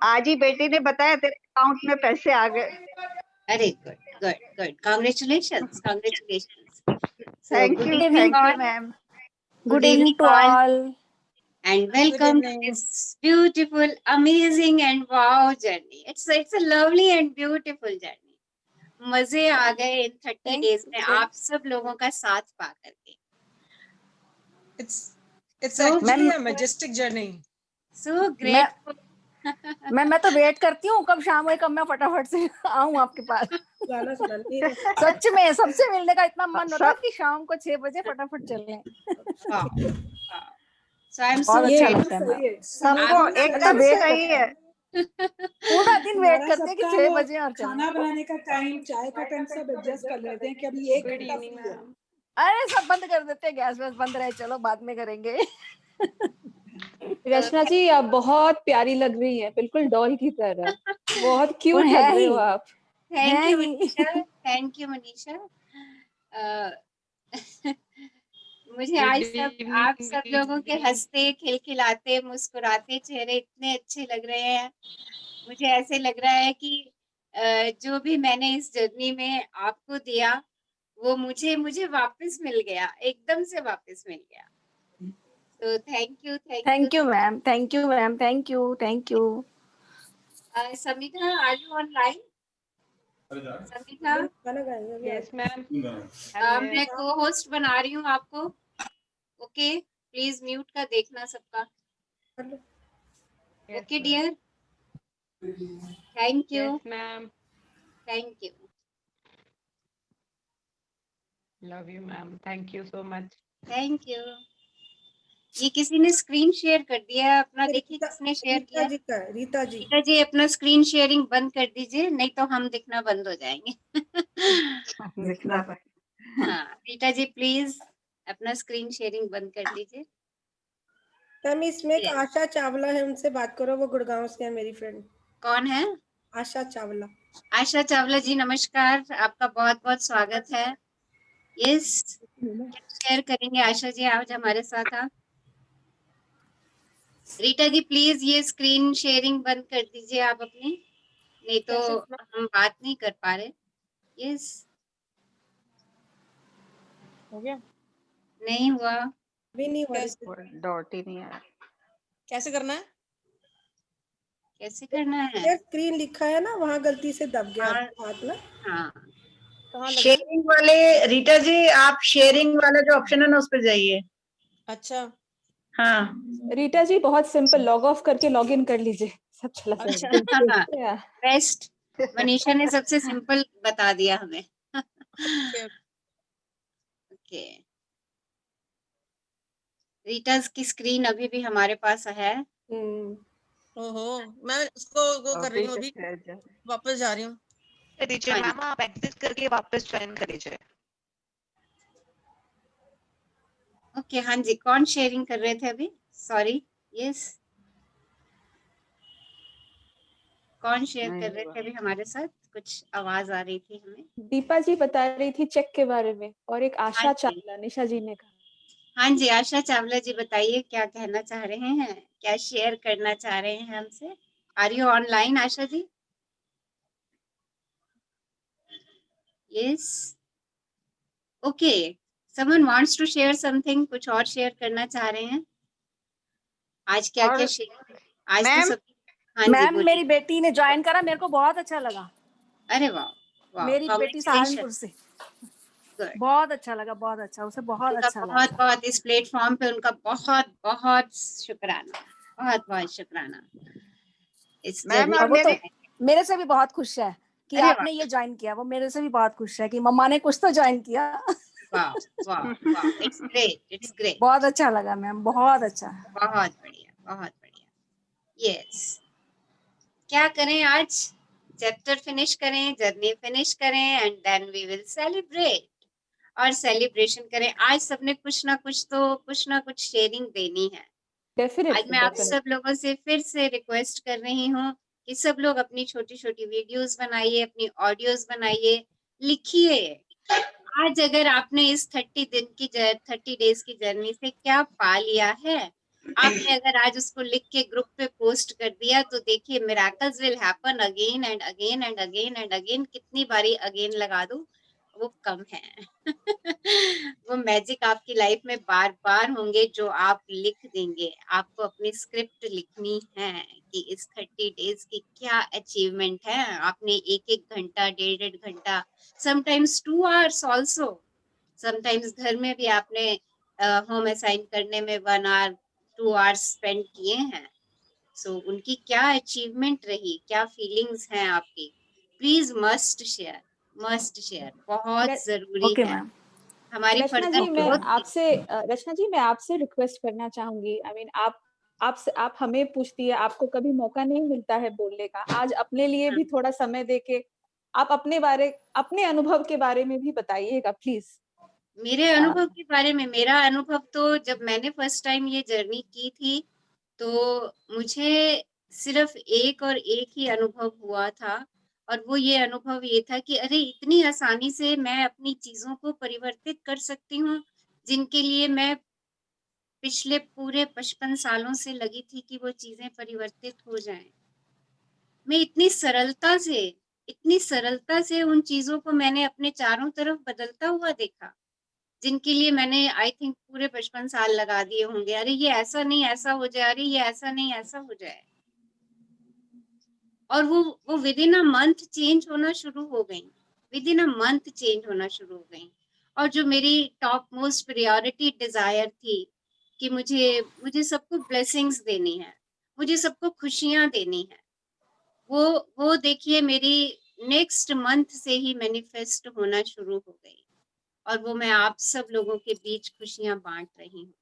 आज ही बेटी ने बताया तेरे अकाउंट में पैसे आ गए। अरे good good good, congratulations congratulations. So thank good you evening all. Ma'am. Good Good evening evening to all, all. and welcome to evening. this beautiful, amazing and wow journey. It's a lovely and beautiful journey. मजे आ गए इन 30 Thank days में you. आप सब लोगों का साथ पा करके। It's So actually Ma'am, a majestic journey. so grateful. मैं तो वेट करती हूँ कब शाम हुई, कब मैं फटाफट से आऊँ आपके पास। गाना सुना नहीं सच में सबसे मिलने का इतना मन होता है सब कि शाम को 6 बजे फटाफट चलें। Wow, wow. So I'm so बहुत अच्छा ये लगता है मैम। सही है। सबको आप एकदम वेट सही है। पूरा दिन वेट हमारा करते हैं कि सबका 6 वो बजे और चलें। खाना बनाने का टाइम, चाय का टाइम सब एडजस्ट कर लेते हैं कि अभी 1 घंटा फ्री है। अरे सब बंद कर देते हैं, गैस वैस बंद रहे, चलो बाद में करेंगे। रचना जी आप बहुत प्यारी लग रही हैं, बिल्कुल डॉल की तरह। बहुत क्यूट है लग रहे हो ही। आप। थैंक है you he. Manisha, thank you Manisha. मुझे आज सब आप सब लोगों के हंसते खिलखिलाते मुस्कुराते चेहरे इतने अच्छे लग रहे हैं। मुझे ऐसे लग रहा है कि जो भी मैंने इस जर्नी में आपको दिया वो मुझे वापस मिल गया, एकदम से वापस मिल गया। तो thank you thank you ma'am, thank you ma'am, thank you, thank you. Samidha, are you online? Samidha, गाना गाएंगे यस मैम। मैं को होस्ट बना रही हूँ आपको। ओके, प्लीज म्यूट का देखना सबका। Okay dear, thank you, yes ma'am. Thank you. Love you ma'am, thank you so much. Thank you. ये किसी ने स्क्रीन शेयर कर दिया है अपना, देखिए किसने शेयर किया। रीता जी रीता जी अपना स्क्रीन शेयरिंग बंद कर दीजिए, नहीं तो हम दिखना बंद हो जाएंगे। दिखना पड़ेगा। हाँ रीता जी प्लीज अपना स्क्रीन शेयरिंग बंद कर दीजिए। मैम इसमें एक आशा चावला है, उनसे बात करो, वो गुड़गांव से है, मेरी फ्रेंड। कौन है? आशा चावला। आशा चावला जी नमस्कार, आपका बहुत बहुत स्वागत है। यस, शेयर करेंगे आशा जी आज हमारे साथ आप। रीटा जी प्लीज ये स्क्रीन शेयरिंग बंद कर दीजिए आप अपनी, नहीं तो हम बात नहीं कर पा रहे। यस, हो गया? नहीं हुआ, भी नहीं हुआ। डॉट ही नहीं आया। कैसे करना है? कैसे करना है? स्क्रीन लिखा है ना, वहाँ गलती से दब गया हाँ, हाथ ना। हाँ कहाँ लगा? शेयरिंग वाले रीटा जी, आप शेयरिंग वाला जो ऑप्शन है ना उस पर जाइए। अच्छा हाँ रीटा जी बहुत सिंपल, लॉग ऑफ करके लॉग इन कर लीजिए, सब चला जाएगा। Yeah. बेस्ट, मनीषा ने सबसे सिंपल बता दिया हमें। ओके, रीटा की स्क्रीन अभी भी हमारे पास है। ओहो, मैं उसको वो कर रही हूँ, अभी वापस जा रही हूँ। दीजिए मैम, आप एग्जिट करके वापस ज्वाइन कर लीजिए। ओके, हाँ जी, कौन शेयरिंग कर रहे थे अभी? सॉरी, यस, कौन शेयर कर रहे थे अभी हमारे साथ? कुछ आवाज आ रही थी हमें। दीपा जी बता रही थी चेक के बारे में, और एक आशा हाँ जी, चावला निशा जी ने कहा। हाँ जी, आशा चावला जी बताइए क्या कहना चाह रहे हैं, क्या शेयर करना चाह रहे हैं हमसे? Are you online Asha ji? Yes, okay, someone wants to share something, कुछ और शेयर करना चाह रहे हैं? आज क्या क्या शेयर, आज तो मैम सब। हाँ जी मैम बोलिए। मेरी बेटी ने ज्वाइन करा, मेरे को बहुत अच्छा लगा। अरे वाह वाह, मेरी बेटी सहारनपुर से। गुड, बहुत अच्छा लगा, बहुत अच्छा, उसे बहुत उनका अच्छा बहुत लगा। बहुत इस प्लेटफॉर्म पे उनका बहुत बहुत शुक्राना, बहुत बहुत शुक्राना इस मैम जर्नी और और वो तो में। मेरे से भी बहुत खुश है कि अरे आपने ये ज्वाइन किया। वो मेरे से भी बहुत खुश है कि मम्मा ने कुछ तो ज्वाइन किया। वाह वाह वाह, इट्स ग्रेट, इट्स ग्रेट, बहुत अच्छा लगा मैम, बहुत अच्छा। बहुत बढ़िया, बहुत बढ़िया। यस, क्या करें आज? चैप्टर फिनिश करें, जर्नी फिनिश करें, and then we will celebrate, और सेलिब्रेशन करें। आज सबने कुछ ना कुछ शेयरिंग देनी है। आज मैं आप सब लोगों से फिर से रिक्वेस्ट कर रही हूँ कि सब लोग अपनी छोटी छोटी वीडियोस बनाइए, अपनी ऑडियोज बनाइए, लिखिए। आज अगर आपने इस 30 डेज की जर्नी से क्या पा लिया है, आपने अगर आज उसको लिख के ग्रुप पे पोस्ट कर दिया तो देखिए miracles will happen again and again and again and again. कितनी बारी अगेन लगा दो वो कम है। वो मैजिक आपकी लाइफ में बार बार होंगे जो आप लिख देंगे। आपको अपनी स्क्रिप्ट लिखनी है कि इस 30 डेज की क्या अचीवमेंट है। आपने एक एक घंटा, डेढ़ डेढ़ घंटा, समटाइम्स 2 आवर्स ऑल्सो, समटाइम्स घर में भी आपने होम असाइन करने में 1 आवर 2 आवर्स स्पेंड किए हैं। सो उनकी क्या अचीवमेंट रही, क्या फीलिंग्स हैं आपकी, please must share, must share, बहुत र- जरूरी ओके है मैम। हमारी रचना फर्दर जी, मैं ग्रोथ के आपसे रचना जी, मैं आपसे रिक्वेस्ट करना चाहूंगी। आई मीन आप हमें पूछती है, आपको कभी मौका नहीं मिलता है बोलने का। आज अपने लिए लिए। भी थोड़ा समय देके आप अपने अनुभव के बारे में भी बताइएगा प्लीज। मेरे अनुभव के बारे में, मेरा अनुभव तो जब मैंने फर्स्ट टाइम ये जर्नी की थी तो मुझे सिर्फ एक और एक ही अनुभव हुआ था, और वो ये अनुभव ये था कि अरे इतनी आसानी से मैं अपनी चीजों को परिवर्तित कर सकती हूँ, जिनके लिए मैं पिछले पूरे 55 सालों से लगी थी कि वो चीजें परिवर्तित हो जाएं। मैं इतनी सरलता से उन चीजों को मैंने अपने चारों तरफ बदलता हुआ देखा, जिनके लिए मैंने आई थिंक पूरे 55 साल लगा दिए होंगे। अरे ये ऐसा नहीं ऐसा हो जाए, अरे ये ऐसा नहीं ऐसा हो जाए, और वो with in a month change होना शुरू हो गई, with in a month change होना शुरू हो गई। और जो मेरी टॉप मोस्ट प्रायोरिटी डिजायर थी कि मुझे सबको ब्लेसिंग्स देनी है, मुझे सबको खुशियां देनी है, वो वो देखिए मेरी नेक्स्ट मंथ से ही मैनिफेस्ट होना शुरू हो गई, और वो मैं आप सब लोगों के बीच खुशियां बांट रही हूँ।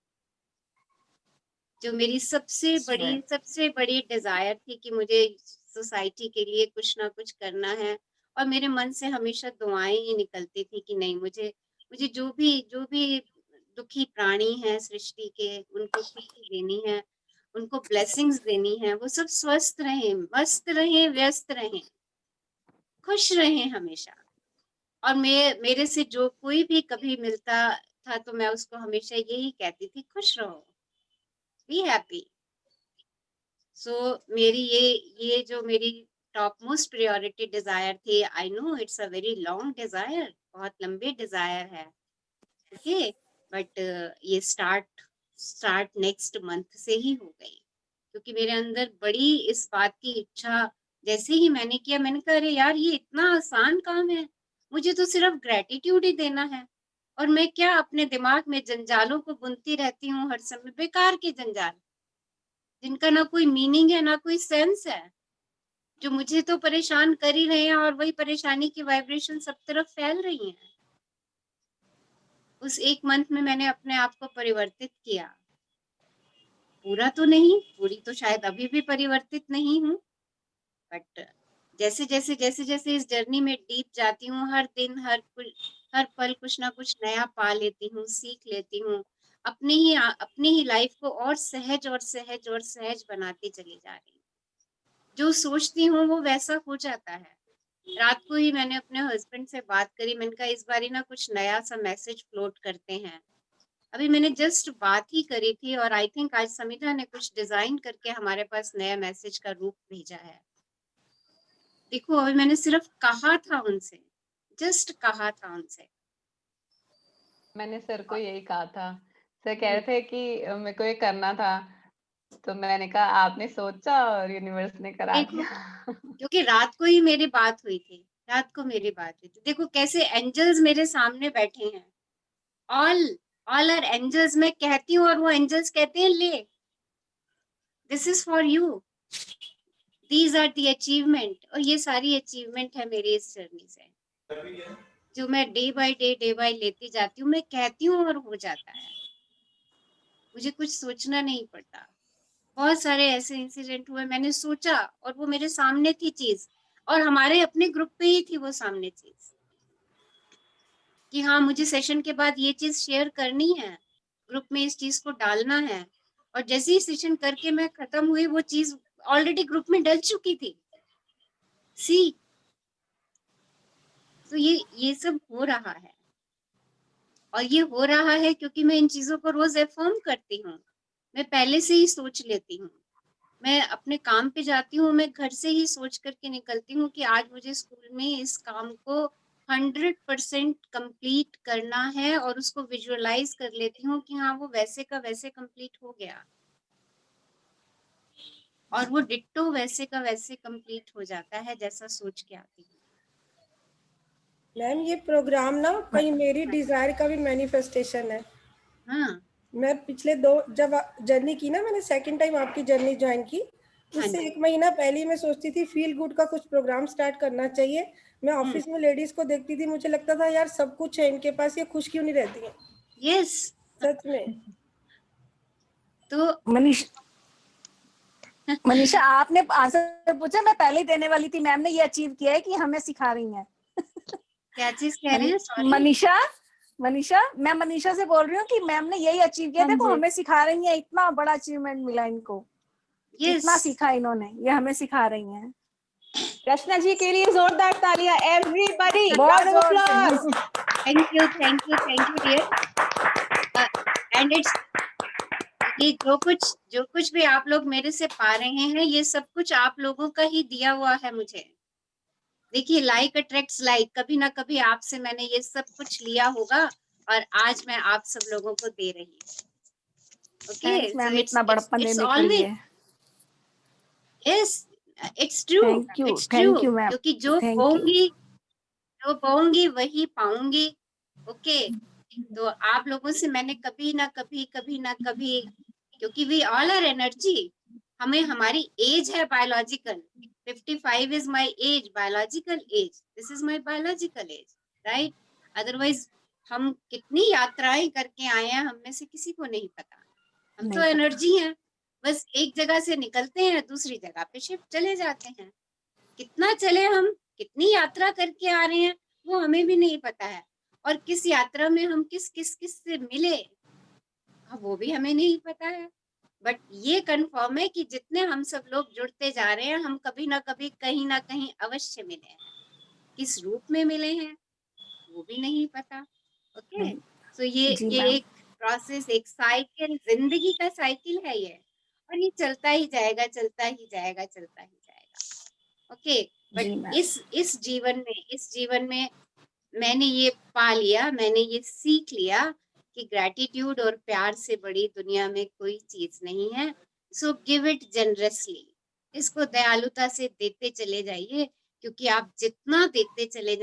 जो मेरी सबसे बड़ी डिजायर थी कि मुझे सोसाइटी के लिए कुछ ना कुछ करना है, और मेरे मन से हमेशा दुआएं ही निकलती थी कि नहीं, मुझे मुझे जो भी दुखी प्राणी हैं सृष्टि के, उनको खुशी देनी है, उनको ब्लेसिंग्स देनी है, वो सब स्वस्थ रहें, मस्त रहें, व्यस्त रहें, खुश रहें हमेशा। और मेरे से जो कोई भी कभी मिलता था तो मैं उसको हमेशा यही कहती थी, खुश रहो, बी हैप्पी। सो मेरी ये जो मेरी टॉप मोस्ट प्रायोरिटी डिजायर थी, I know it's a very long desire, बहुत लंबी डिजायर है, ओके, बट ये स्टार्ट नेक्स्ट मंथ से ही हो गई, क्योंकि मेरे अंदर बड़ी इस बात की इच्छा, जैसे ही मैंने किया मैंने कहा अरे यार ये इतना आसान काम है, मुझे तो सिर्फ ग्रेटिट्यूड ही देना है, और मैं क्या अपने दिमाग में जंजालों को बुनती रहती हूँ हर समय, बेकार के जंजाल जिनका ना कोई मीनिंग है ना कोई सेंस है, जो मुझे तो परेशान कर ही रहे हैं, और वही परेशानी की वाइब्रेशन सब तरफ फैल रही है। उस एक मंथ में मैंने अपने आप को परिवर्तित किया, पूरा तो नहीं, पूरी तो शायद अभी भी परिवर्तित नहीं हूँ, बट जैसे जैसे इस जर्नी में डीप जाती हूँ, हर दिन हर पल कुछ ना कुछ नया पा लेती हूँ, सीख लेती हूँ, अपनी ही लाइफ को और सहज और सहज और सहज बनाती चली जा रही हूँ। जो सोचती हूँ वो वैसा हो जाता है। रात को ही मैंने अपने हस्बैंड से बात करी, मैंने कहा इस बारी ना कुछ नया सा मैसेज फ्लोट करते हैं। अभी मैंने जस्ट बात ही करी थी, और आई थिंक आज समिता ने कुछ डिजाइन करके हमारे पास नया मैसेज का रूप भेजा है। देखो अभी मैंने सिर्फ कहा था उनसे, जस्ट कहा था उनसे। मैंने सर को यही कहा था। सर कह रहे थे कि मेरे को ये करना था, तो मैंने कहा आपने सोचा और यूनिवर्स ने करा देखो दिया। क्योंकि रात को ही मेरी बात हुई थी, रात को मेरी बात हुई थी, देखो कैसे एंजल्स मेरे सामने बैठे हैं, ऑल ऑल आर एंजल्स, मैं कहती हूँ और वो एंजल्स कहते हैं ले, this is for you, these are the achievement. और ये सारी अचीवमेंट है मेरी इस जर्नी से, जो मैं डे बाय लेती जाती हूँ, मैं कहती हूँ और हो जाता है, मुझे कुछ सोचना नहीं पड़ता। बहुत सारे ऐसे इंसिडेंट हुए, मैंने सोचा और वो मेरे सामने थी चीज, और हमारे अपने ग्रुप पे ही थी वो सामने चीज, कि हाँ मुझे सेशन के बाद ये चीज शेयर करनी है, ग्रुप में इस चीज को डालना है, और जैसे ही सेशन करके मैं खत्म हुई वो चीज ऑलरेडी ग्रुप में डल चुकी थी। सी, तो ये सब हो रहा है, और ये हो रहा है क्योंकि मैं इन चीजों को रोज एफर्म करती हूँ, मैं पहले से ही सोच लेती हूँ। मैं अपने काम पे जाती हूँ, मैं घर से ही सोच करके निकलती हूँ कि आज मुझे स्कूल में इस काम को 100% कंप्लीट करना है, और उसको विजुअलाइज कर लेती हूँ कि हाँ वो वैसे का वैसे कंप्लीट हो गया, और वो डिट्टो वैसे का वैसे कंप्लीट हो जाता है जैसा सोच के आती हूँ। मैम ये प्रोग्राम ना कहीं मेरी डिजायर का भी मैनिफेस्टेशन है। हाँ मैं पिछले जब जर्नी की ना, मैंने सेकंड टाइम आपकी जर्नी ज्वाइन की, हाँ उससे जी। 1 महीना पहले ही मैं सोचती थी फील गुड का कुछ प्रोग्राम स्टार्ट करना चाहिए। मैं ऑफिस में लेडीज को देखती थी, मुझे लगता था यार सब कुछ है इनके पास, ये खुश क्यों नहीं रहती हैं। यस। सच में। तो मनीषा आपने आंसर पूछा, मैं पहले ही देने वाली थी। मैम ने ये अचीव किया है कि हमें सिखा रही हैं। क्या चीज कह रहे हैं? सॉरी मनीषा मैं मनीषा से बोल रही हूँ कि मैम ने यही अचीव किया। हाँ देखो जी। हमें सिखा रही हैं, इतना बड़ा अचीवमेंट मिला इनको। इतना सीखा इन्होंने, ये हमें सिखा रही हैं। रचना जी के लिए जोरदार तालियां एवरीबॉडी। बहुत राउंड ऑफ जोर से। Applause. Thank you dear. And it's, ये जो कुछ भी आप लोग मेरे से पा रहे हैं, ये सब कुछ आप लोगों का ही दिया हुआ है मुझे। देखिए, लाइक अट्रैक्ट्स लाइक, कभी ना कभी आपसे मैंने ये सब कुछ लिया होगा, और आज मैं आप सब लोगों को दे रही हूँ। ओके, सो इतना बड़प्पन इट्स देने के ऑलवेज, लिए। Yes, it's true, it's true, thank you ma'am, क्योंकि जो बोऊंगी वही पाऊंगी। ओके, तो आप लोगों से मैंने कभी ना कभी, क्योंकि वी ऑल आर एनर्जी। हमें हमारी एज है biological, 55 is my age, biological age, this is my biological age, right? Otherwise हम कितनी यात्राएं करके आए हैं, हम में से किसी को नहीं पता। हम तो एनर्जी हैं, बस एक जगह से निकलते हैं, दूसरी जगह पे शिफ्ट चले जाते हैं। कितना चले हम, कितनी यात्रा करके आ रहे हैं, वो हमें भी नहीं पता है। और किस यात्रा में हम किस से मिले, वो भी हमें नहीं पता है। बट ये कंफर्म है कि जितने हम सब लोग जुड़ते जा रहे हैं, हम कभी ना कभी कहीं ना कहीं अवश्य मिले हैं। किस रूप में मिले हैं वो भी नहीं पता। ओके, सो ये एक प्रोसेस, एक साइकिल, जिंदगी का साइकिल है ये, और ये चलता ही जाएगा, चलता ही जाएगा, चलता ही जाएगा। ओके, बट इस जीवन में मैंने ये पा लिया, मैंने ये सीख लिया कि ग्रैटिट्यूड और प्यार से बड़ी दुनिया में कोई चीज नहीं है। सो गिव इट जनरसली, इसको दयालुता से देते चले जाइए, क्योंकि आप जितना देते चले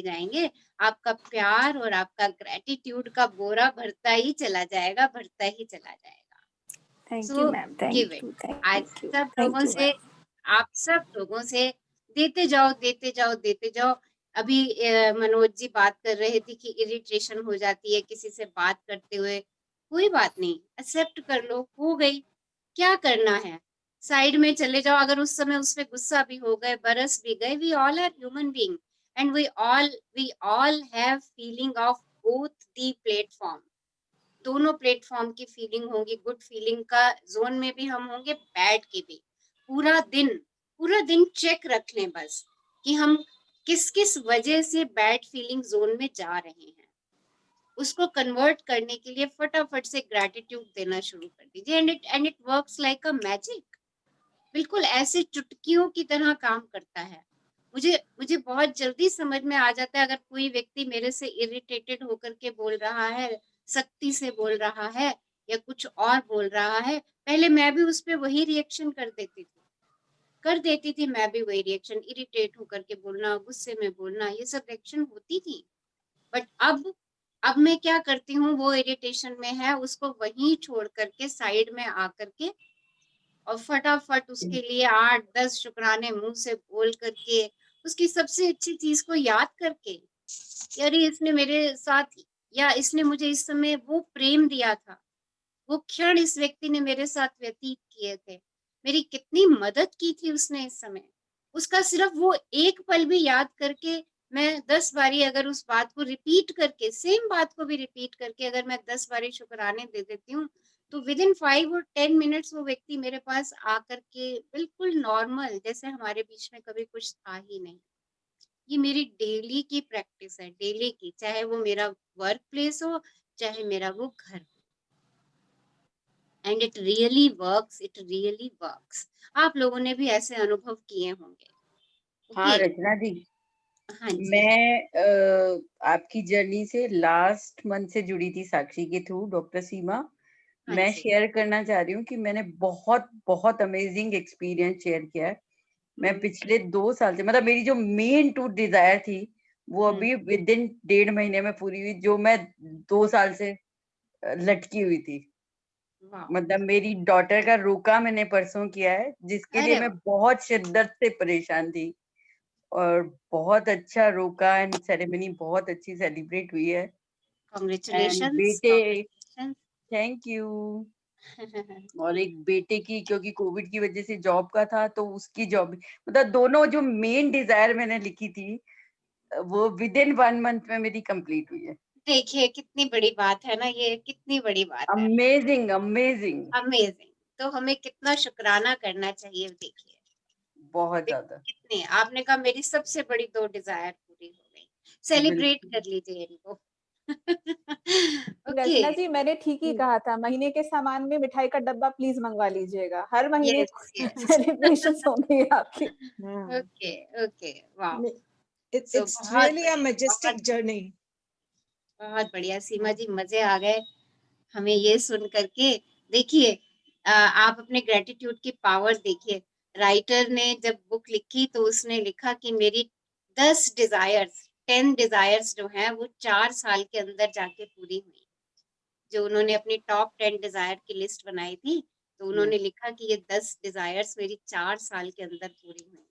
जाएंगे, आपका प्यार और आपका ग्रैटिट्यूड का बोरा भरता ही चला जाएगा, भरता ही चला जाएगा। So give it. आज आप सब लोगों से देते जाओ। अभी मनोज जी बात कर रहे थे कि इरिटेशन हो जाती है किसी से बात करते हुए। कोई बात नहीं, एक्सेप्ट कर लो, हो गई, क्या करना है, साइड में चले जाओ। अगर उस समय उस पे गुस्सा भी हो गए, बरस भी गए, we all are human being, and we all have feeling of both the platform. दोनों प्लेटफॉर्म की फीलिंग होगी, गुड फीलिंग का जोन में भी हम होंगे, बैड की भी। पूरा दिन चेक रख लें बस कि हम किस वजह से बैड फीलिंग जोन में जा रहे हैं। उसको कन्वर्ट करने के लिए फटाफट से ग्रैटिट्यूड देना शुरू कर दीजिए, and it works like a magic. बिल्कुल ऐसे चुटकियों की तरह काम करता है। मुझे बहुत जल्दी समझ में आ जाता है अगर कोई व्यक्ति मेरे से इरिटेटेड होकर के बोल रहा है, सख्ती से बोल रहा है, या कुछ और बोल रहा है। पहले मैं भी उस पर वही रिएक्शन कर देती थी, मैं भी वही रिएक्शन, इरिटेट होकर के बोलना, गुस्से में बोलना, ये सब रिएक्शन होती थी। बट अब मैं क्या करती हूँ, वो इरिटेशन में है, उसको वहीं छोड़ करके साइड में आकर के, और फटाफट उसके लिए 8-10 शुक्राने मुंह से बोल करके, उसकी सबसे अच्छी चीज को याद करके, यार इसने मेरे साथ, या इसने मुझे इस समय वो प्रेम दिया था, वो क्षण इस व्यक्ति ने मेरे साथ व्यतीत किए थे, मेरी कितनी मदद की थी उसने इस समय, उसका सिर्फ वो एक पल भी याद करके, मैं 10 बारी अगर उस बात को रिपीट करके, सेम बात को भी रिपीट करके अगर मैं 10 बारी शुक्राने दे देती हूँ, तो विद इन 5 और 10 मिनट्स वो व्यक्ति मेरे पास आकर के बिल्कुल नॉर्मल, जैसे हमारे बीच में कभी कुछ था ही नहीं। ये मेरी डेली की प्रैक्टिस है, डेली की, चाहे वो मेरा वर्क प्लेस हो, चाहे मेरा वो घर हो। And it really works, it really works. आप लोगों ने भी ऐसे अनुभव किए होंगे। हाँ ओके, रचना जी, हाँ जी, मैं आपकी जर्नी से लास्ट मंथ से जुड़ी थी साक्षी के थ्रू, डॉक्टर सीमा। हाँ मैं जी। शेयर करना चाह रही हूँ कि मैंने बहुत बहुत अमेजिंग एक्सपीरियंस शेयर किया है। मैं पिछले 2 साल से, मतलब मेरी जो मेन टू डिजायर थी वो अभी विद इन 1.5 महीने में पूरी हुई, जो मैं 2 साल से लटकी हुई थी। वाह, मतलब मेरी डॉटर का रोका मैंने परसों किया है, जिसके लिए अरे मैं बहुत शिद्दत से परेशान थी, और बहुत अच्छा रोका एंड सेरेमनी बहुत अच्छी सेलिब्रेट हुई है। एंड कांग्रेचुलेशंस, बेटे, कांग्रेचुलेशंस। Thank you. और एक बेटे की, क्योंकि कोविड की वजह से जॉब का था, तो उसकी जॉब, मतलब दोनों जो मेन डिजायर मैंने लिखी थी वो विद इन 1 मंथ में मेरी कंप्लीट हुई है। देखिए कितनी बड़ी बात है ना, ये कितनी बड़ी बात है, अमेजिंग अमेजिंग, अमेजिंग। तो हमें कितना शुक्राना करना चाहिए। देखिए बहुत ज्यादा। कितने, आपने कहा मेरी सबसे बड़ी 2 डिजायर पूरी हो गई, सेलिब्रेट बिल्कुल। कर लीजिए इनको। ओके, रचना जी, मैंने ठीक ही कहा था, महीने के सामान में मिठाई का डब्बा प्लीज मंगवा लीजिएगा, हर महीने यस यस, सेलिब्रेशन होंगी आपकी। ओके ओके, वाह। सो It's बहुत really a बढ़िया, बहुत majestic journey. बहुत बढ़िया सीमा जी, मजे आ गए हमें ये सुन करके। देखिए आप अपने ग्रेटिट्यूड की पावर देखिए। राइटर ने जब बुक लिखी तो उसने लिखा कि मेरी 10 डिजायर्स, 10 डिजायर्स जो हैं वो 4 साल के अंदर जाके पूरी हुई। जो उन्होंने अपनी टॉप 10 डिजायर की लिस्ट बनाई थी, तो उन्होंने लिखा कि ये 10 डिजायर्स मेरी 4 साल के अंदर पूरी हुई।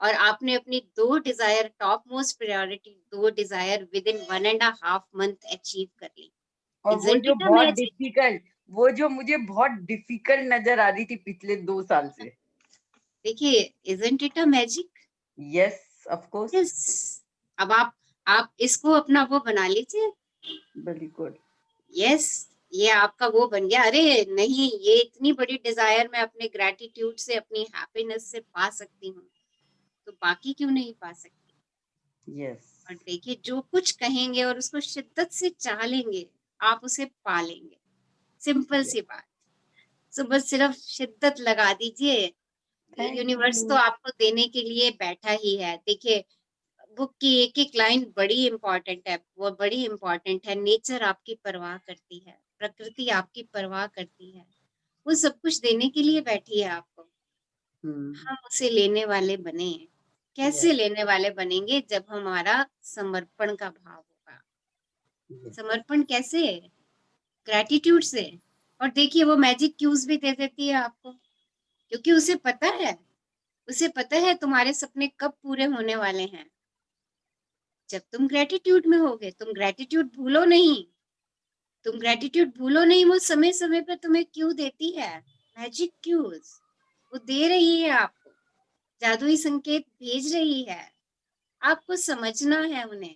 और आपने अपनी 2 desire, top most priority 2 desire within 1.5 month achieve कर ली। और वो Isn't जो it बहुत amazing? डिफिकल्ट, वो जो मुझे बहुत डिफिकल्ट नजर आ रही थी पिछले 2 साल से। देखिए, isn't it a magic? Yes of course, Yes. अब आप इसको अपना वो बना लीजिए। बिल्कुल। यस, ये आपका वो बन गया। अरे नहीं, ये इतनी बड़ी डिजायर मैं अपने ग्रेटिट्यूड से, अपनी हैप्पीनेस से पा सकती हूँ, तो बाकी क्यों नहीं पा सकती। यस, और देखिए जो कुछ कहेंगे और उसको शिद्दत से चाह लेंगे, आप उसे पा लेंगे। सिंपल सी बात। सो बस सिर्फ शिद्दत लगा दीजिए, थैंक यूनिवर्स तो यू। आपको देने के लिए बैठा ही है। देखिए बुक की एक एक लाइन बड़ी इंपॉर्टेंट है, वो बड़ी इंपॉर्टेंट है। नेचर आपकी परवाह करती है, प्रकृति आपकी परवाह करती है, वो सब कुछ देने के लिए बैठी है आपको। हम उसे लेने वाले बने। कैसे लेने वाले बनेंगे? जब हमारा समर्पण का भाव होगा। समर्पण कैसे? ग्रेटिट्यूड से। और देखिए वो मैजिक क्यूज भी दे देती है आपको, क्योंकि उसे पता है तुम्हारे सपने कब पूरे होने वाले हैं। जब तुम ग्रेटिट्यूड में होगे। तुम ग्रेटिट्यूड भूलो नहीं, तुम ग्रेटिट्यूड भूलो नहीं। वो समय समय पर तुम्हें क्यों देती है, मैजिक क्यूज वो दे रही है आपको, जादुई संकेत भेज रही है। आपको समझना है उन्हें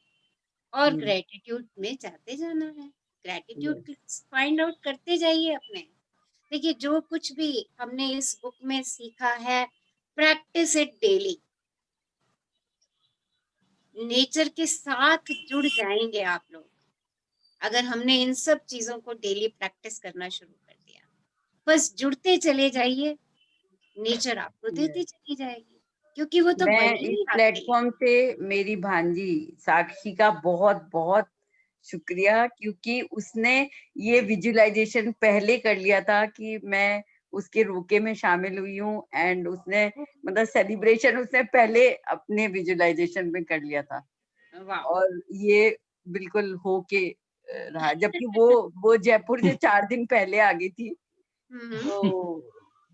और ग्रेटिट्यूड में जाते जाना है। ग्रेटिट्यूड फाइंड आउट करते जाइए अपने। देखिए जो कुछ भी हमने इस बुक में सीखा है, प्रैक्टिस इट डेली। नेचर के साथ जुड़ जाएंगे आप लोग अगर हमने इन सब चीजों को डेली प्रैक्टिस करना शुरू कर दिया। बस जुड़ते चले जाइए, नेचर आपको देती चली जाएगी, क्योंकि वो तो मैं बनी इस ही आपके लिए। प्लेटफॉर्म से मेरी भांजी साक्षी का बहुत बहुत शुक्रिया, क्योंकि उसने ये विजुअलाइजेशन पहले कर लिया था कि मैं उसके रोके में शामिल हुई हूँ, एंड उसने मतलब सेलिब्रेशन उसने पहले अपने विजुअलाइजेशन में कर लिया था। और ये बिल्कुल हो के रहा, जबकि वो जयपुर से 4 दिन पहले आ गई थी, तो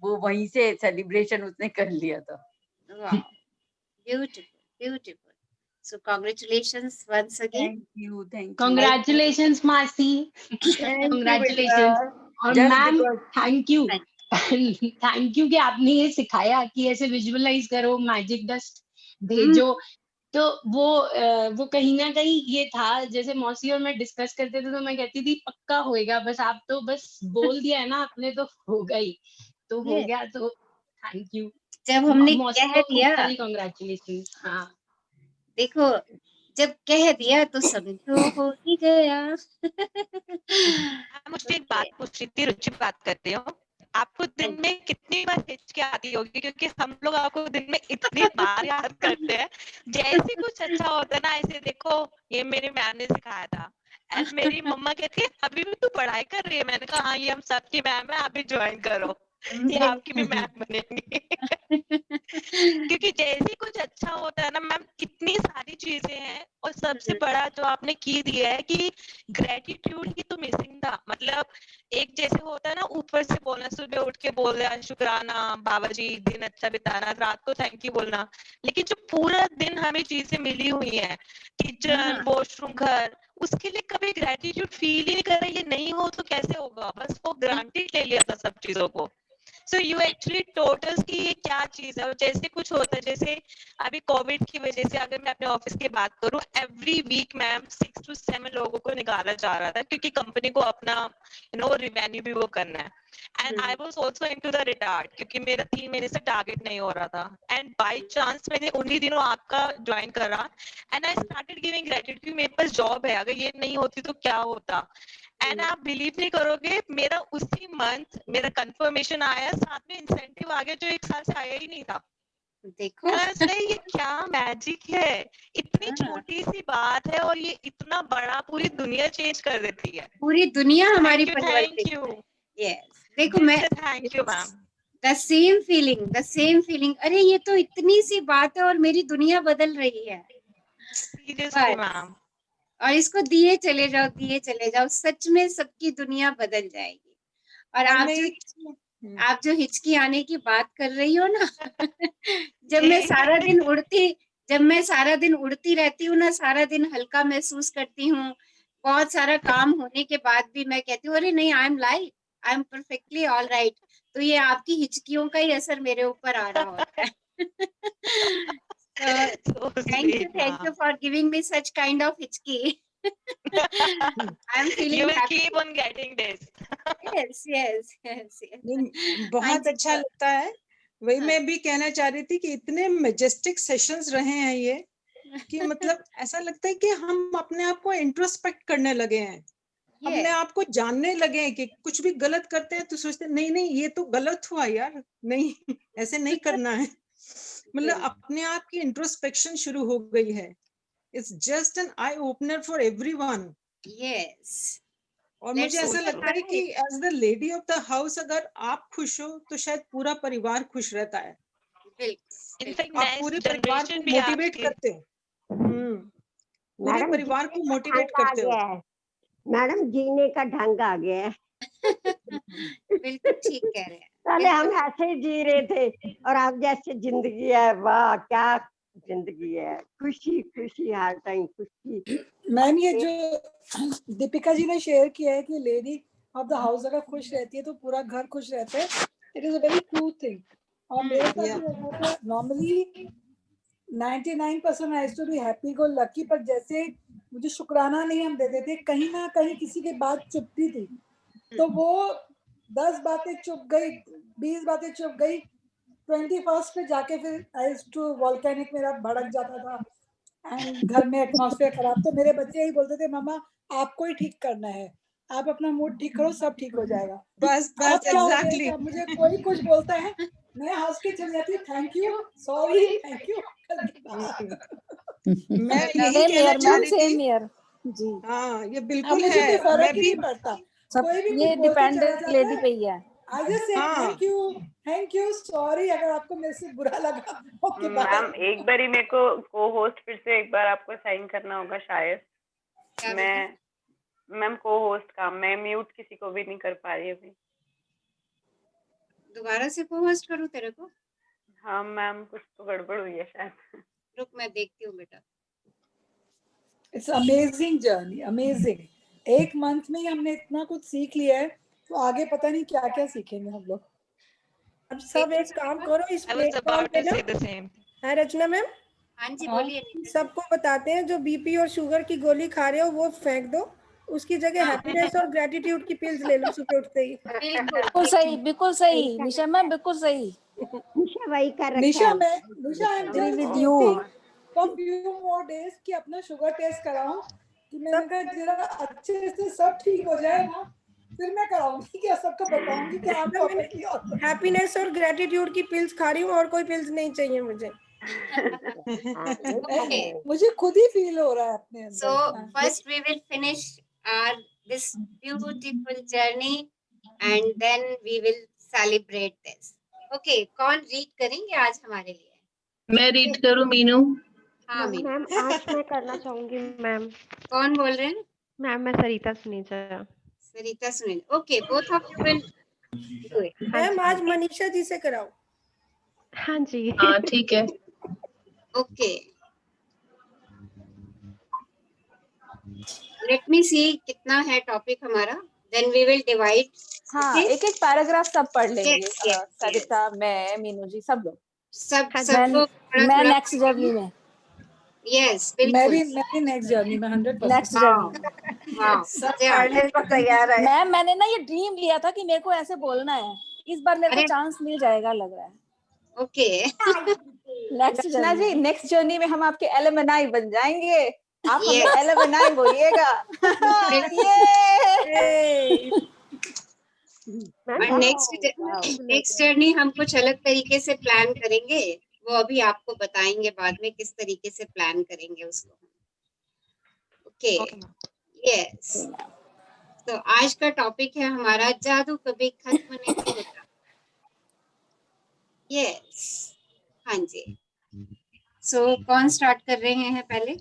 वो वहीं से सेलिब्रेशन उसने कर लिया था। Wow, beautiful, beautiful. So congratulations once again. Thank you, thank you, Congratulations, Masi. Thank you Congratulations. और ma'am thank you, thank you कि आपने ये सिखाया कि ऐसे विजुअलाइज करो, मैजिक डस्ट भेजो। तो वो कहीं ना कहीं ये था, जैसे मौसी और मैं डिस्कस करते थे तो मैं कहती थी पक्का होएगा, बस आप तो बस बोल दिया है ना आपने, तो होगा ही, तो हो गया। तो थैंक यू। जब हमने मौसी कह को खूब दिया, सारी कॉन्ग्रेचुलेशन। हाँ देखो जब कह दिया तो समझो हो ही गया। मुझे एक बात पूछनी थी, रुचि बात करती हूँ। आपको दिन में कितनी बार हिचकी आती होगी, क्योंकि हम लोग आपको दिन में इतनी बार याद करते हैं। जैसे कुछ अच्छा होता है ना, ऐसे देखो ये मेरी मैम ने सिखाया था, एंड मेरी मम्मा कहती है अभी भी तू पढ़ाई कर रही है। मैंने कहा हाँ, ये हम सबकी मैम है, आप भी ज्वाइन करो, ये आपकी भी मैम बनेंगी। क्योंकि जैसे कुछ अच्छा होता है ना मैम, कितनी सारी चीजें हैं, और सबसे बड़ा जो आपने की दिया है कि ग्रेटिट्यूड ही तो मिसिंग था। मतलब एक जैसे होता है ना, ऊपर से बोलना, सुबह उठ के बोल रहा शुक्राना बाबा जी, दिन अच्छा बिताना, रात को थैंक यू बोलना, लेकिन जो पूरा दिन हमें चीजें मिली हुई है, किचन, वॉशरूम, घर, उसके लिए कभी ग्रेटिट्यूड फील ही नहीं कर रहे। ये नहीं हो तो कैसे होगा, बस वो ग्रांटेड ले लिया था सब चीजों को। सो यू एक्चुअली टोटल्स की ये क्या चीज है। और जैसे कुछ होता है, जैसे अभी कोविड की वजह से अगर मैं अपने ऑफिस की बात करूं, एवरी वीक मैम 6 to 7 लोगों को निकाला जा रहा था, क्योंकि कंपनी को अपना रिवेन्यू भी वो करना है। And I was also into the retard, क्योंकि मेरा 3 महीने से टारगेट नहीं हो रहा था, एंड बाय चांस मैंने उन्हीं दिनों आपका ज्वाइन करा, and I started giving gratitude. मेरे पास जॉब है, अगर ये नहीं होती तो क्या होता। एंड आप बिलीव नहीं करोगे, मेरा उसी मंथ मेरा कंफर्मेशन आया, साथ में इंसेंटिव आ गया, जो 1 साल से आया ही नहीं था। देखो ये क्या मैजिक है। इतनी छोटी सी बात है और ये इतना बड़ा पूरी दुनिया चेंज कर देती है। पूरी दुनिया हमारी थैंक यू। यस, देखो मैं thank you ma'am. The same feeling. अरे ये तो इतनी सी बात है और मेरी दुनिया बदल रही है। Seriously ma'am. और इसको दिए चले जाओ, सच में सबकी दुनिया बदल जाएगी। और आप जो हिचकी आने की बात कर रही हो ना, जब मैं सारा दिन उड़ती रहती हूँ ना, सारा दिन हल्का महसूस करती हूँ, बहुत सारा काम होने के बाद भी मैं कहती हूँ अरे नहीं, I am perfectly all right. तो ये आपकी हिचकियों का ही असर मेरे ऊपर आ रहा होता है। Thank you for giving me such kind of hichki. I'm feeling You will happy. keep on getting this. Yes. बहुत अच्छा लगता है। वही मैं भी कहना चाह रही थी कि इतने मेजेस्टिक सेशंस रहे हैं ये, कि मतलब ऐसा लगता है कि हम अपने आप को इंट्रोस्पेक्ट करने लगे हैं, अपने आप को जानने लगे हैं। कि कुछ भी गलत करते हैं तो सोचते हैं नहीं ये तो गलत हुआ यार, नहीं ऐसे नहीं करना है। मतलब अपने आप की इंट्रोस्पेक्शन शुरू हो गई है। It's just an eye opener for everyone. Yes. और मुझे ऐसा लगता है कि as the lady of the house, अगर आप खुश हो तो शायद पूरा परिवार खुश रहता है। आप पूरे परिवार को मोटिवेट करते हो। पूरे परिवार को मोटिवेट करते हो। मैडम जीने का ढंग आ गया है। बिल्कुल ठीक कह रहे हैं। पहले हम ऐसे ही जी रहे थे और अब जैसे जिंदगी है, वाह क्या जिंदगी है, खुशी हर टाइम खुशी। मैम ये जो दीपिका जी ने शेयर किया है कि लेडी ऑफ द हाउस अगर खुश रहती है तो पूरा घर खुश रहता है, it is a very true thing. और मेरे साथ normally 99% I to be happy go lucky, पर जैसे मुझे शुक्राना नहीं हम देते थे, कहीं ना कहीं किसी की बात चुपती थी, तो वो 10 बातें चुप गई, 20 बातें चुप गई, 21st पे जाके फिर आई टू वॉल्केनिक मेरा भड़क जाता था एंड घर में एटमॉस्फेयर खराब। तो मेरे बच्चे ही बोलते थे मामा आपको ही ठीक करना है, आप अपना मूड ठीक करो, सब ठीक हो जाएगा। बस एग्जैक्टली। मुझे कोई कुछ बोलता है मैं हंस के चली जाती हूँ, thank you, sorry, thank you. मैं यही कहना चाह रही थी जी। हाँ ये बिल्कुल है, मैं भी पढ़ता कोई भी ये डिपेंडेंट लेडी पे ही है। I just say thank you, sorry अगर आपको मेरे से बुरा लगा। ओके मैम एक बार ही मेरे को को-होस्ट फिर से एक बार आपको साइन करना होगा शायद। मैम को-होस्ट का मैं म्यूट किसी को भी नहीं कर पा रही अभी। दोबारा से को-होस्ट करूं तेरे को? हाँ मैम कुछ तो गड़बड़ हुई है शायद। रुक मैं देखती हूँ बेटा। It's amazing journey, amazing. 1 month में ही हमने इतना कुछ सीख लिया है, तो आगे पता नहीं क्या क्या सीखेंगे हम लोग। अब सब एक काम करो, इस प्लेटफॉर्म पे ना है रचना मैम। हाँ जी बोलिए। सबको बताते हैं जो बीपी और शुगर की गोली खा रहे हो वो फेंक दो, उसकी जगह हैप्पीनेस और ग्रेटिट्यूड की पिल्स ले लो सुबह उठते ही। बिल्कुल सही निशा मैम, बिल्कुल सही। निशा वही कर रखा है। Nisha I am just with you. For few more days कि अपना शुगर टेस्ट कराऊं, कि मैंने कहा जरा अच्छे से सब ठीक हो जाए ना, फिर मैं कराऊंगी, क्या सबको बताऊंगी कि आप परफेक्टली हैप्पीनेस और ग्रेटिट्यूड की पिल्स खा रही हूँ, और कोई पिल्स नहीं चाहिए मुझे। मुझे खुद ही फील हो रहा है अपने अंदर। So first we will finish our this beautiful journey and then we will celebrate this. Okay, कौन रीड करेंगे आज हमारे लिए? मैं रीड करूं मीनू? हाँ मीनू। मैम आज मैं करना चाहूंगी मैम। कौन बोल रहे हैं? मैम मैं Sarita Sunita. Sarita Sunil. Okay, both of you will do it. Ma'am आज मनीषा जी से कराओ। हाँ जी। हाँ ठीक है। Okay. Let me see कितना है टॉपिक हमारा, then we will divide. हाँ, एक एक पैराग्राफ सब पढ़ लेंगे। Yes, yes, सरिता, मैं, मीनू जी, सब लोग। सब लोग मैं नेक्स्ट जर्नी में। यस मैं बिल्कुल। भी नेक्स्ट जर्नी में 100%। नेक्स्ट जर्नी हाँ सब पढ़ने को तैयार है। मैम मैंने ना ये ड्रीम लिया था कि मेरे को ऐसे बोलना है, इस बार मेरे को चांस मिल जाएगा लग रहा है। ओके नेक्स्ट रचना जी, नेक्स्ट जर्नी में हम आपके एलुमनाई बन जाएंगे, आप हमें Yes. एलुमनाई बोलिएगा। और नेक्स्ट जर्नी हम कुछ अलग तरीके से प्लान करेंगे, वो अभी आपको बताएंगे बाद में किस तरीके से प्लान करेंगे उसको। ओके यस, तो आज का टॉपिक है हमारा जादू कभी खत्म नहीं होता। यस हाँ जी, सो कौन स्टार्ट कर रहे हैं पहले?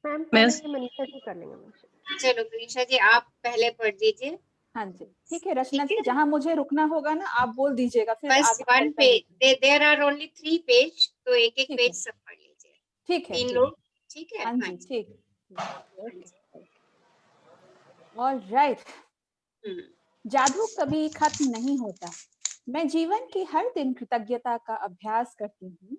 मैम पहले मनीषा जी कर लेंगे। चलो मनीषा जी आप पहले पढ़ दीजिए। हाँ जी ठीक है रचना जी, जहाँ मुझे रुकना होगा ना आप बोल दीजिएगा, फिर बस आगे one page, there are only 3 page, तो एक एक पेज सब पढ़ लीजिए। ठीक है 3 लोग, ठीक है? हाँ जी ठीक। ऑलराइट, जादू कभी खत्म नहीं होता। मैं जीवन के हर दिन कृतज्ञता का अभ्यास करती हूँ,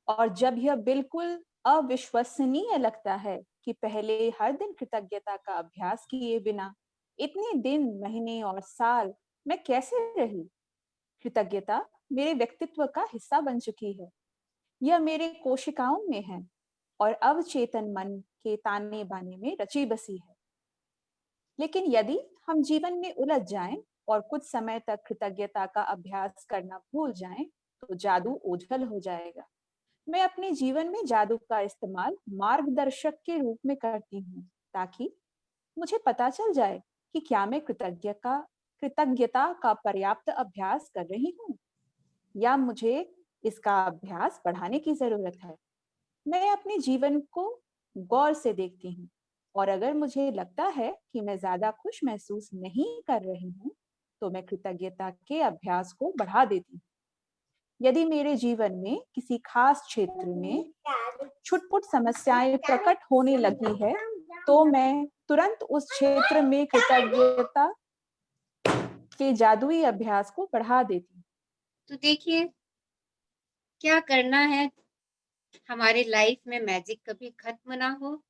और जब यह बिल्कुल अविश्वसनीय लगता है कि पहले हर दिन कृतज्ञता का अभ्यास किए बिना इतने दिन, महीने और साल मैं कैसे रही। कृतज्ञता मेरे व्यक्तित्व का हिस्सा बन चुकी है। यह मेरे कोशिकाओं में है और अवचेतन मन के ताने बाने में रची बसी है। लेकिन यदि हम जीवन में उलझ जाएं और कुछ समय तक कृतज्ञता का अभ्यास करना भूल जाएं, तो जादू ओझल हो जाएगा। मैं अपने जीवन में जादू का इस्तेमाल मार्गदर्शक के रूप में करती हूँ, ताकि मुझे पता चल जाए कि क्या मैं कृतज्ञता का पर्याप्त अभ्यास कर रही हूँ, या मुझे इसका अभ्यास बढ़ाने की जरूरत है। मैं अपने जीवन को गौर से देखती हूँ, और अगर मुझे लगता है कि मैं ज्यादा खुश महसूस नहीं कर रही हूँ, तो मैं कृतज्ञता के अभ्यास को बढ़ा देती हूँ। यदि मेरे जीवन में किसी खास क्षेत्र में छुटपुट समस्याएं प्रकट होने लगी है, तो मैं तुरंत उस क्षेत्र में कृतज्ञता के जादुई अभ्यास को बढ़ा देती हूँ। तो देखिए क्या करना है, हमारे लाइफ में मैजिक कभी खत्म ना हो,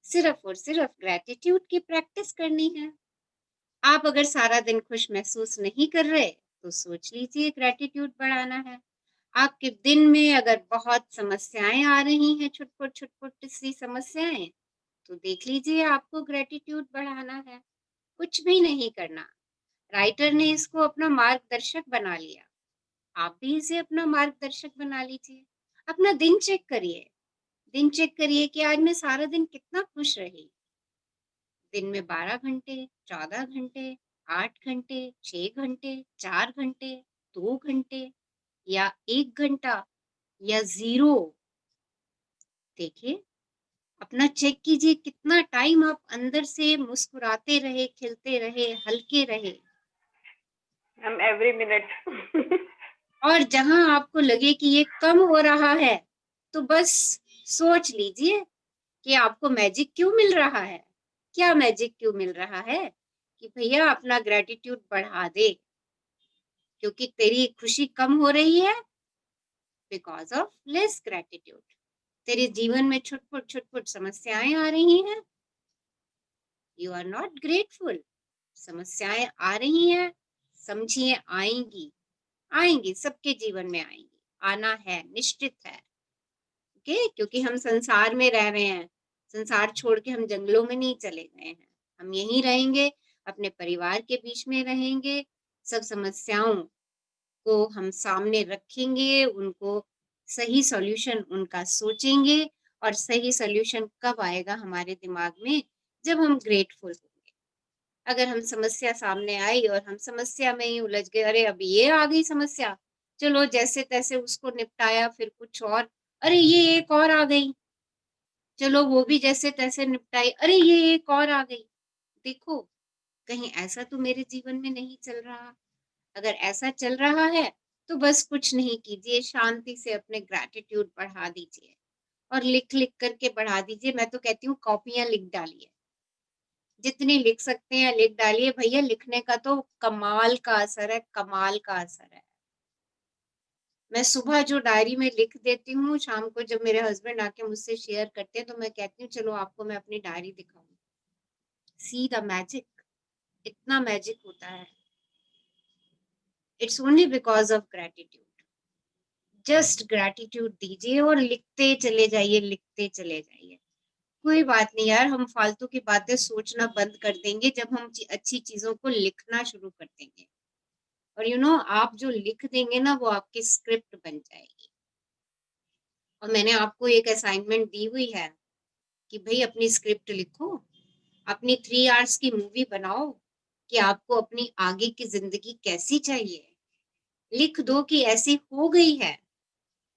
सिर्फ और सिर्फ ग्रेटिट्यूड की प्रैक्टिस करनी है। आप अगर सारा दिन खुश महसूस नहीं कर रहे, तो सोच लीजिए ग्रेटिट्यूड बढ़ाना है। आपके दिन में अगर बहुत समस्याएं आ रही हैं, छुटपुट सी समस्याएं, तो देख लीजिए आपको ग्रेटिट्यूड बढ़ाना है। कुछ भी नहीं करना। राइटर ने इसको अपना मार्गदर्शक बना लिया, आप भी इसे अपना मार्गदर्शक बना लीजिए। अपना दिन चेक करिए, दिन चेक करिए कि आज मैं सारा दिन कितना खुश रही। दिन में 12 घंटे, 14 घंटे, 8 घंटे, 6 घंटे, 4 घंटे, 2 घंटे या 1 घंटा या 0। देखिए अपना चेक कीजिए कितना टाइम आप अंदर से मुस्कुराते रहे, खिलते रहे, हल्के रहे। Every minute. और जहां आपको लगे कि ये कम हो रहा है, तो बस सोच लीजिए कि आपको मैजिक क्यों मिल रहा है। क्या मैजिक क्यों मिल रहा है कि भैया अपना ग्रेटिट्यूड बढ़ा दे, क्योंकि तेरी खुशी कम हो रही है बिकॉज ऑफ लेस ग्रेटिट्यूड। तेरे जीवन में छुटपुट समस्याएं आ रही हैं, यू आर नॉट ग्रेटफुल। समस्याएं आ रही हैं, समझिए आएंगी, आएंगी, सबके जीवन में आएंगी, आना है, निश्चित है। ओके, क्योंकि हम संसार में रह रहे हैं, संसार छोड़ के हम जंगलों में नहीं चले गए हैं, हम यहीं रहेंगे, अपने परिवार के बीच में रहेंगे, सब समस्याओं को हम सामने रखेंगे, उनको सही सॉल्यूशन उनका सोचेंगे, और सही सॉल्यूशन कब आएगा हमारे दिमाग में, जब हम ग्रेटफुल होंगे। अगर हम समस्या सामने आई और हम समस्या में ही उलझ गए, अरे अब ये आ गई समस्या, चलो जैसे तैसे उसको निपटाया, फिर कुछ और, अरे ये एक और आ गई, चलो वो भी जैसे तैसे निपटाई, अरे ये एक और आ गई। देखो कहीं ऐसा तो मेरे जीवन में नहीं चल रहा। अगर ऐसा चल रहा है तो बस कुछ नहीं कीजिए, शांति से अपने ग्रैटिट्यूड बढ़ा दीजिए और लिख लिख करके बढ़ा दीजिए। मैं तो कहती हूँ कॉपियां लिख डालिए, जितनी लिख सकते हैं लिख डालिए भैया। लिखने का तो कमाल का असर है, कमाल का असर है। मैं सुबह जो डायरी में लिख देती हूँ, शाम को जब मेरे हस्बैंड आके मुझसे शेयर करते हैं तो मैं कहती हूँ चलो आपको मैं अपनी डायरी दिखाऊं। सी द मैजिक, इतना मैजिक होता है। It's only because of gratitude. Just gratitude दीजिए और लिखते चले जाइए, लिखते चले जाइए। कोई बात नहीं यार, हम फालतू की बातें सोचना बंद कर देंगे जब हम अच्छी चीजों को लिखना शुरू कर देंगे। और यू नो, आप जो लिख देंगे ना वो आपकी स्क्रिप्ट बन जाएगी। और मैंने आपको एक असाइनमेंट दी हुई है कि भाई अपनी स्क्रिप्ट लिखो, अपनी 3 आवर्स की मूवी बनाओ कि आपको अपनी आगे की जिंदगी कैसी चाहिए। लिख दो कि ऐसी हो गई है,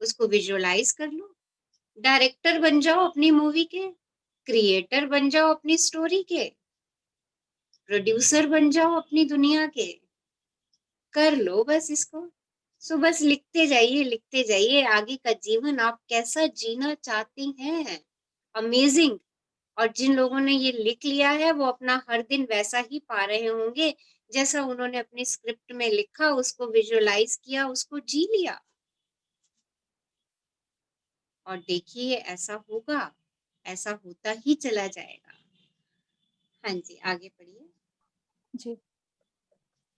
उसको विजुअलाइज कर लो, डायरेक्टर बन जाओ अपनी मूवी के, क्रिएटर बन जाओ अपनी स्टोरी के, प्रोड्यूसर बन जाओ अपनी दुनिया के। कर लो बस इसको। सो बस लिखते जाइए, लिखते जाइए। आगे का जीवन आप कैसा जीना चाहती हैं, अमेजिंग। और जिन लोगों ने ये लिख लिया है वो अपना हर दिन वैसा ही पा रहे होंगे जैसा उन्होंने अपनी स्क्रिप्ट में लिखा, उसको विजुअलाइज किया, उसको जी लिया। और देखिए ऐसा होगा, ऐसा होता ही चला जाएगा। हाँ जी, आगे पढ़िए। जी,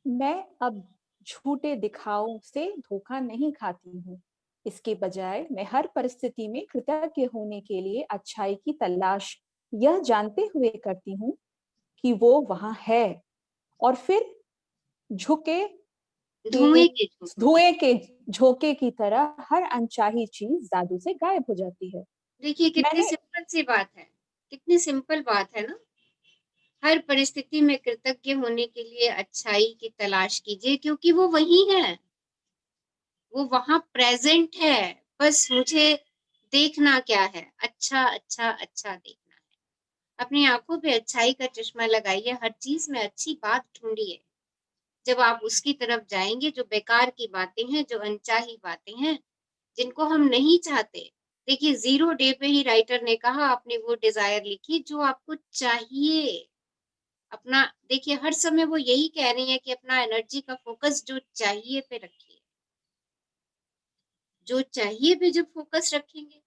मैं अब झूठे दिखावों से धोखा नहीं खाती हूँ। इसके बजाय मैं हर परिस्थिति में कृतज्ञ होने के लिए अच्छाई की तलाश यह जानते हुए करती हूँ कि वो वहां है, और फिर झुके धुएं के झोंके की तरह हर अनचाही चीज जादू से गायब हो जाती है। देखिए कितनी सिंपल सी बात है, कितनी सिंपल बात है ना। हर परिस्थिति में कृतज्ञ होने के लिए अच्छाई की तलाश कीजिए, क्योंकि वो वही है, वो वहां प्रेजेंट है। बस मुझे देखना क्या है, अच्छा अच्छा अच्छा देखना है। अपनी आंखों पे अच्छाई का चश्मा लगाइए, हर चीज में अच्छी बात ढूंढिए। जब आप उसकी तरफ जाएंगे, जो बेकार की बातें हैं, जो अनचाही बातें हैं, जिनको हम नहीं चाहते। देखिए 0 डे पे ही राइटर ने कहा आपने वो डिजायर लिखी जो आपको चाहिए। अपना देखिए हर समय वो यही कह रही है कि अपना एनर्जी का फोकस जो चाहिए पे रखिए। जो चाहिए पे जब फोकस रखेंगे,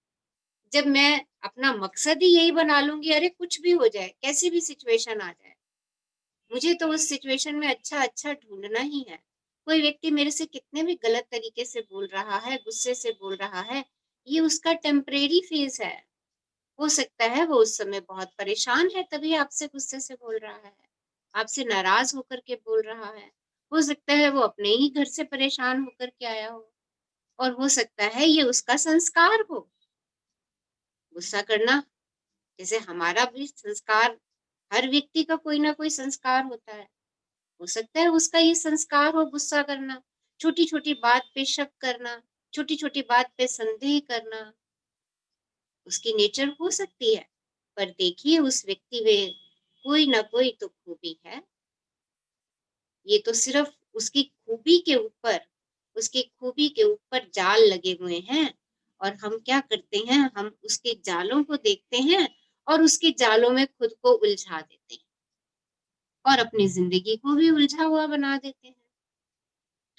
जब मैं अपना मकसद ही यही बना लूंगी, अरे कुछ भी हो जाए, कैसी भी सिचुएशन आ जाए, मुझे तो उस सिचुएशन में अच्छा अच्छा ढूंढना ही है। कोई व्यक्ति मेरे से कितने भी गलत तरीके से बोल रहा है, गुस्से से बोल रहा है, ये उसका टेम्परेरी फेज है। हो सकता है वो उस समय बहुत परेशान है, तभी आपसे गुस्से से बोल रहा है, आपसे नाराज होकर के बोल रहा है। हो सकता है वो अपने ही घर से परेशान होकर के आया हो, और हो सकता है ये उसका संस्कार हो। गुस्सा करना जैसे हमारा भी संस्कार, हर व्यक्ति का कोई ना कोई संस्कार होता है। हो सकता है उसका ये संस्कार हो गुस्सा करना, छोटी छोटी बात पे शक करना, छोटी छोटी बात पे संदेह करना, उसकी नेचर हो सकती है। पर देखिए उस व्यक्ति में कोई ना कोई तो खूबी है। ये तो सिर्फ उसकी खूबी के ऊपर, उसकी खूबी के ऊपर जाल लगे हुए हैं, और हम क्या करते हैं, हम उसके जालों को देखते हैं और उसके जालों में खुद को उलझा देते हैं और अपनी जिंदगी को भी उलझा हुआ बना देते हैं।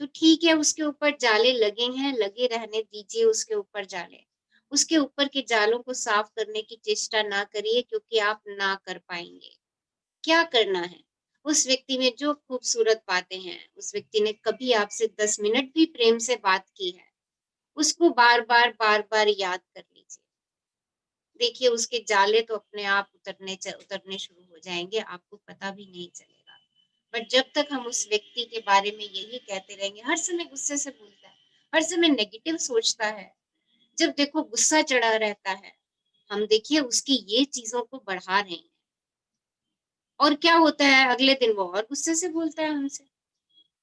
तो ठीक है, उसके ऊपर जाले लगे हैं, लगे रहने दीजिए उसके ऊपर जाले। उसके ऊपर के जालों को साफ करने की चेष्टा ना करिए, क्योंकि आप ना कर पाएंगे। क्या करना है, उस व्यक्ति में जो खूबसूरत बातें हैं, उस व्यक्ति ने कभी आपसे 10 मिनट भी प्रेम से बात की है, उसको बार बार याद कर लीजिए। देखिए उसके जाले तो अपने आप उतरने शुरू हो जाएंगे, आपको पता भी नहीं चलेगा। बट जब तक हम उस व्यक्ति के बारे में यही कहते रहेंगे, हर समय गुस्से से बोलता है, हर समय नेगेटिव सोचता है, जब देखो गुस्सा चढ़ा रहता है, हम देखिए उसकी ये चीजों को बढ़ा रहे हैं। और क्या होता है, अगले दिन वो और गुस्से से बोलता है हमसे,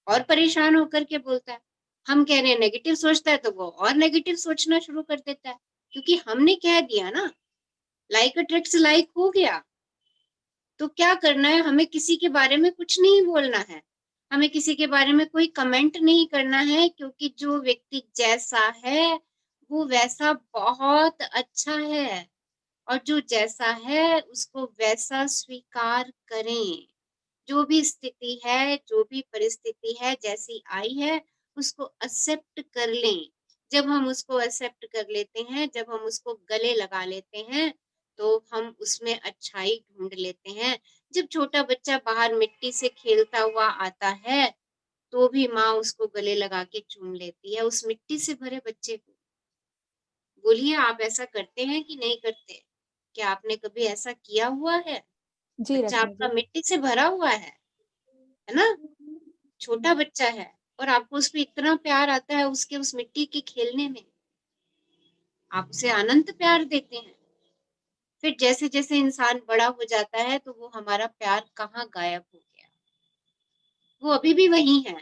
और परेशान होकर के बोलता है। हम कह रहे हैं नेगेटिव सोचता है, तो वो और नेगेटिव सोचना शुरू कर देता है, क्योंकि हमने कह दिया ना, लाइक अट्रैक्ट्स लाइक हो गया। तो क्या करना है, हमें किसी के बारे में कुछ नहीं बोलना है, हमें किसी के बारे में कोई कमेंट नहीं करना है, क्योंकि जो व्यक्ति जैसा है वो वैसा बहुत अच्छा है, और जो जैसा है उसको वैसा स्वीकार करें। जो भी स्थिति है, जो भी परिस्थिति है, जैसी आई है उसको एक्सेप्ट कर लें। जब हम उसको एक्सेप्ट कर लेते हैं, जब हम उसको गले लगा लेते हैं, तो हम उसमें अच्छाई ढूंढ लेते हैं। जब छोटा बच्चा बाहर मिट्टी से खेलता हुआ आता है, तो भी माँ उसको गले लगा के चूम लेती है, उस मिट्टी से भरे बच्चे को। बोलिए, आप ऐसा करते हैं कि नहीं करते? क्या आपने कभी ऐसा किया हुआ है? जी बच्चा रश्मि आपका जी। मिट्टी से भरा हुआ है ना? छोटा बच्चा है, और आपको उसमें इतना प्यार आता है उसके उस मिट्टी के खेलने में, आप उसे अनंत प्यार देते हैं। फिर जैसे जैसे इंसान बड़ा हो जाता है, तो वो हमारा प्यार कहाँ गायब हो गया? वो अभी भी वही है,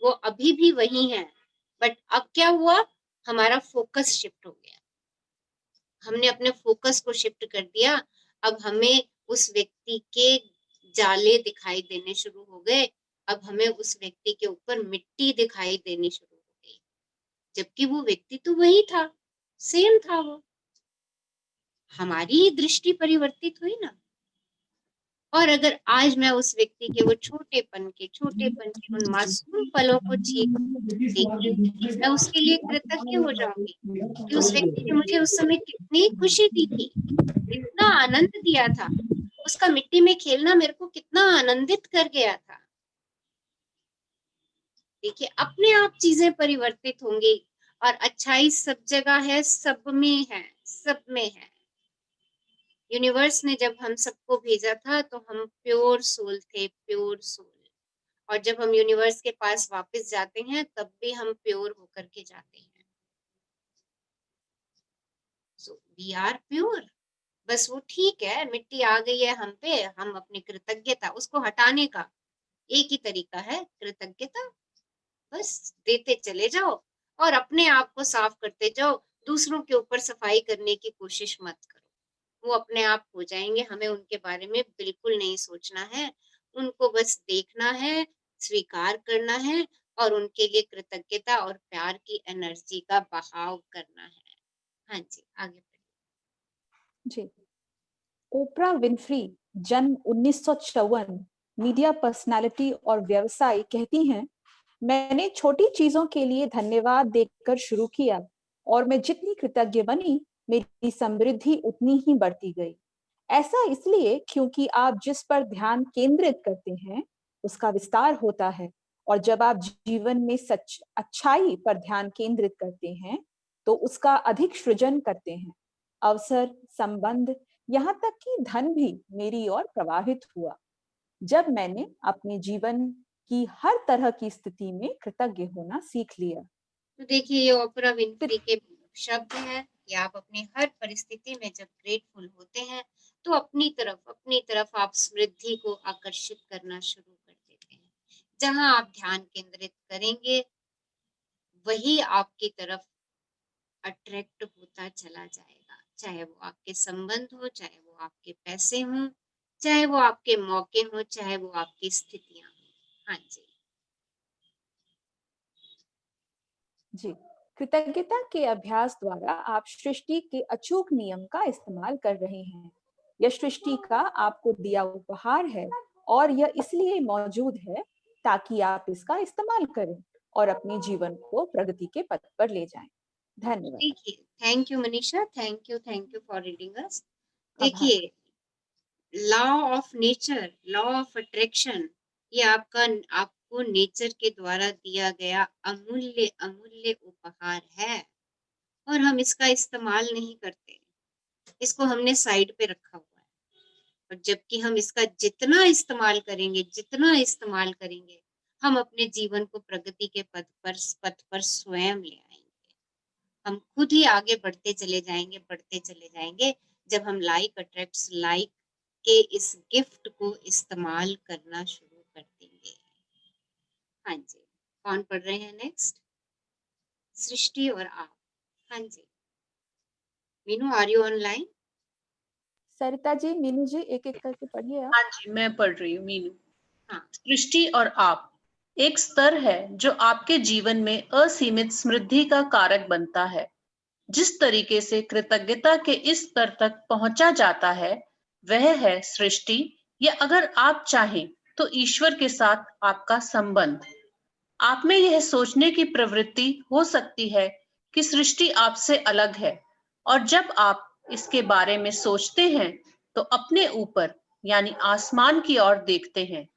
वो अभी भी वही है, बट अब क्या हुआ, हमारा फोकस शिफ्ट हो गया। हमने अपने फोकस को शिफ्ट कर दिया। अब हमें उस व्यक्ति के जाले दिखाई देने शुरू हो गए, अब हमें उस व्यक्ति के ऊपर मिट्टी दिखाई देनी शुरू हो गई, जबकि वो व्यक्ति तो वही था, सेम था वो। हमारी ही दृष्टि परिवर्तित हुई ना। और अगर आज मैं उस व्यक्ति के वो छोटेपन के उन मासूम पलों को देखी, मैं उसके लिए कृतज्ञ हो जाऊंगी कि उस व्यक्ति ने मुझे उस समय कितनी खुशी दी थी, कितना आनंद दिया था। उसका मिट्टी में खेलना मेरे को कितना आनंदित कर गया था। देखिए, अपने आप चीजें परिवर्तित होंगी, और अच्छाई सब जगह है, सब में है, सब में है। यूनिवर्स ने जब हम सबको भेजा था, तो हम प्योर सोल थे, प्योर सोल। और जब हम यूनिवर्स के पास वापस जाते हैं, तब भी हम प्योर होकर के जाते हैं। So we are pure. बस वो ठीक है, मिट्टी आ गई है हम पे, हम अपनी कृतज्ञता, उसको हटाने का एक ही तरीका है, कृतज्ञता। बस देते चले जाओ, और अपने आप को साफ करते जाओ। दूसरों के ऊपर सफाई करने की कोशिश मत करो, वो अपने आप हो जाएंगे। हमें उनके बारे में बिल्कुल नहीं सोचना है, उनको बस देखना है, स्वीकार करना है, और उनके लिए कृतज्ञता और प्यार की एनर्जी का बहाव करना है। हाँ जी, आगे जी। ओपरा विनफ्री, जन्म 1954, मीडिया पर्सनालिटी और व्यवसायी, कहती हैं, मैंने छोटी चीजों के लिए धन्यवाद देकर शुरू किया, और मैं जितनी कृतज्ञ बनी, मेरी समृद्धि उतनी ही बढ़ती गई। ऐसा इसलिए क्योंकि आप जिस पर ध्यान केंद्रित करते हैं, उसका विस्तार होता है, और जब आप जीवन में सच अच्छाई पर ध्यान केंद्रित करते हैं, तो उसका अधिक सृजन करते हैं। अवसर, संबंध, यहाँ तक कि धन भी मेरी ओर प्रवाहित हुआ, जब मैंने अपने जीवन की हर तरह की स्थिति में कृतज्ञ होना सीख लिया। तो देखिए, ये ओपरा विनफ्री के शब्द हैं कि आप अपनी हर परिस्थिति में जब ग्रेटफुल होते हैं, तो अपनी तरफ आप समृद्धि को आकर्षित करना शुरू कर देते हैं। जहां आप ध्यान केंद्रित करेंगे, वही आपकी तरफ अट्रैक्ट होता चला जाएगा। चाहे वो आपके संबंध हो, चाहे वो आपके पैसे हों, चाहे वो आपके मौके हों, चाहे वो आपकी स्थितियां हों। हाँ जी। जी, कृतज्ञता के अभ्यास द्वारा आप सृष्टि के अचूक नियम का इस्तेमाल कर रहे हैं। यह सृष्टि का आपको दिया उपहार है, और यह इसलिए मौजूद है ताकि आप इसका इस्तेमाल करें और अपने जीवन को प्रगति के पथ पर ले जाएं। धन्यवाद। देखिए, thank you Manisha, thank you for reading us. आभार। देखिए, law of nature, law of attraction, ये आपको नेचर के द्वारा दिया गया अमूल्य अमूल्य उपहार है, और हम इसका इस्तेमाल नहीं करते। इसको हमने साइड पे रखा हुआ है। और जबकि हम इसका जितना इस्तेमाल करेंगे हम अपने जीवन को प्रगति के पथ पर स्वयं ले आएंगे। हम खुद ही आगे बढ़ते चले जाएंगे जब हम लाइक अट्रैक्ट्स लाइक के इस गिफ्ट को इस्तेमाल करना शुरू कर देंगे। हाँ जी, कौन पढ़ रहे हैं नेक्स्ट? सृष्टि और आप। हाँ जी, Meenu are you online? Sarita ji, Meenu जी, एक एक करके पढ़िए आप। हाँ जी, मैं पढ़ रही हूँ मीनू। हाँ। सृष्टि और आप एक स्तर है जो आपके जीवन में असीमित समृद्धि का कारक बनता है। जिस तरीके से कृतज्ञता के इस स्तर तक पहुंचा जाता है वह है सृष्टि, या अगर आप चाहें तो ईश्वर के साथ आपका संबंध। आप में यह सोचने की प्रवृत्ति हो सकती है कि सृष्टि आपसे अलग है, और जब आप इसके बारे में सोचते हैं तो अपने ऊपर यानी आसमान की ओर देखते हैं।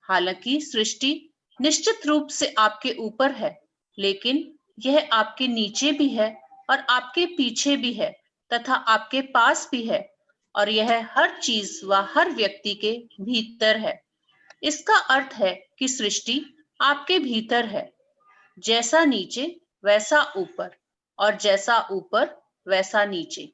हालांकि सृष्टि निश्चित रूप से आपके ऊपर है, लेकिन यह आपके नीचे भी है और आपके पीछे भी है तथा आपके पास भी है, और यह हर चीज व हर व्यक्ति के भीतर है। इसका अर्थ है कि सृष्टि आपके भीतर है। जैसा नीचे वैसा ऊपर, और जैसा ऊपर वैसा नीचे।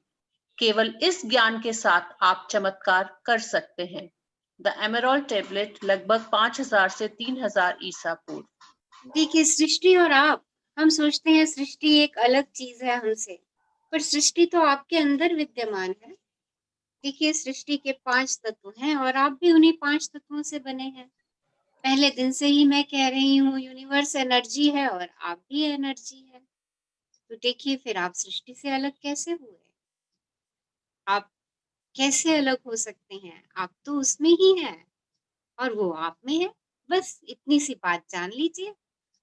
केवल इस ज्ञान के साथ आप चमत्कार कर सकते हैं। द एमराल्ड टेबलेट लगभग 5000 से 3000 ईसा पूर्व। देखिए, सृष्टि और आप, हम सोचते हैं सृष्टि एक अलग चीज है हमसे, पर सृष्टि तो आपके अंदर विद्यमान है। देखिए, सृष्टि के 5 तत्व हैं और आप भी उन्हीं 5 तत्वों से बने हैं। पहले दिन से ही मैं कह रही हूँ, यूनिवर्स एनर्जी है और आप भी एनर्जी है। तो देखिए, फिर आप सृष्टि से अलग कैसे हुए? आप कैसे अलग हो सकते हैं? आप तो उसमें ही हैं और वो आप में है। बस इतनी सी बात जान लीजिए।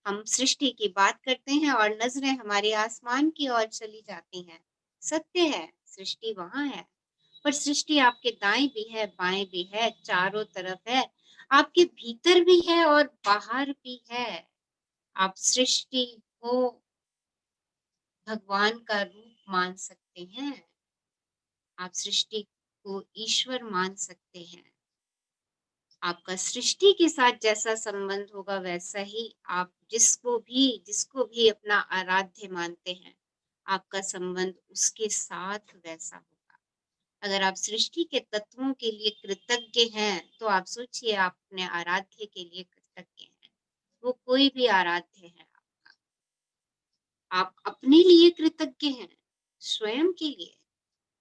हम सृष्टि की बात करते हैं और नजरें हमारे आसमान की ओर चली जाती हैं। सत्य है, सृष्टि वहां है, पर सृष्टि आपके दाएं भी है, बाएं भी है, चारों तरफ है, आपके भीतर भी है और बाहर भी है। आप सृष्टि को भगवान का रूप मान सकते हैं, आप सृष्टि को ईश्वर मान सकते हैं। आपका सृष्टि के साथ जैसा संबंध होगा वैसा ही आप जिसको भी अपना आराध्य मानते हैं, आपका संबंध उसके साथ वैसा होगा। अगर आप सृष्टि के तत्वों के लिए कृतज्ञ हैं तो आप सोचिए आप अपने आराध्य के लिए कृतज्ञ हैं। वो कोई भी आराध्य है आपका। आप अपने लिए कृतज्ञ हैं, स्वयं के लिए,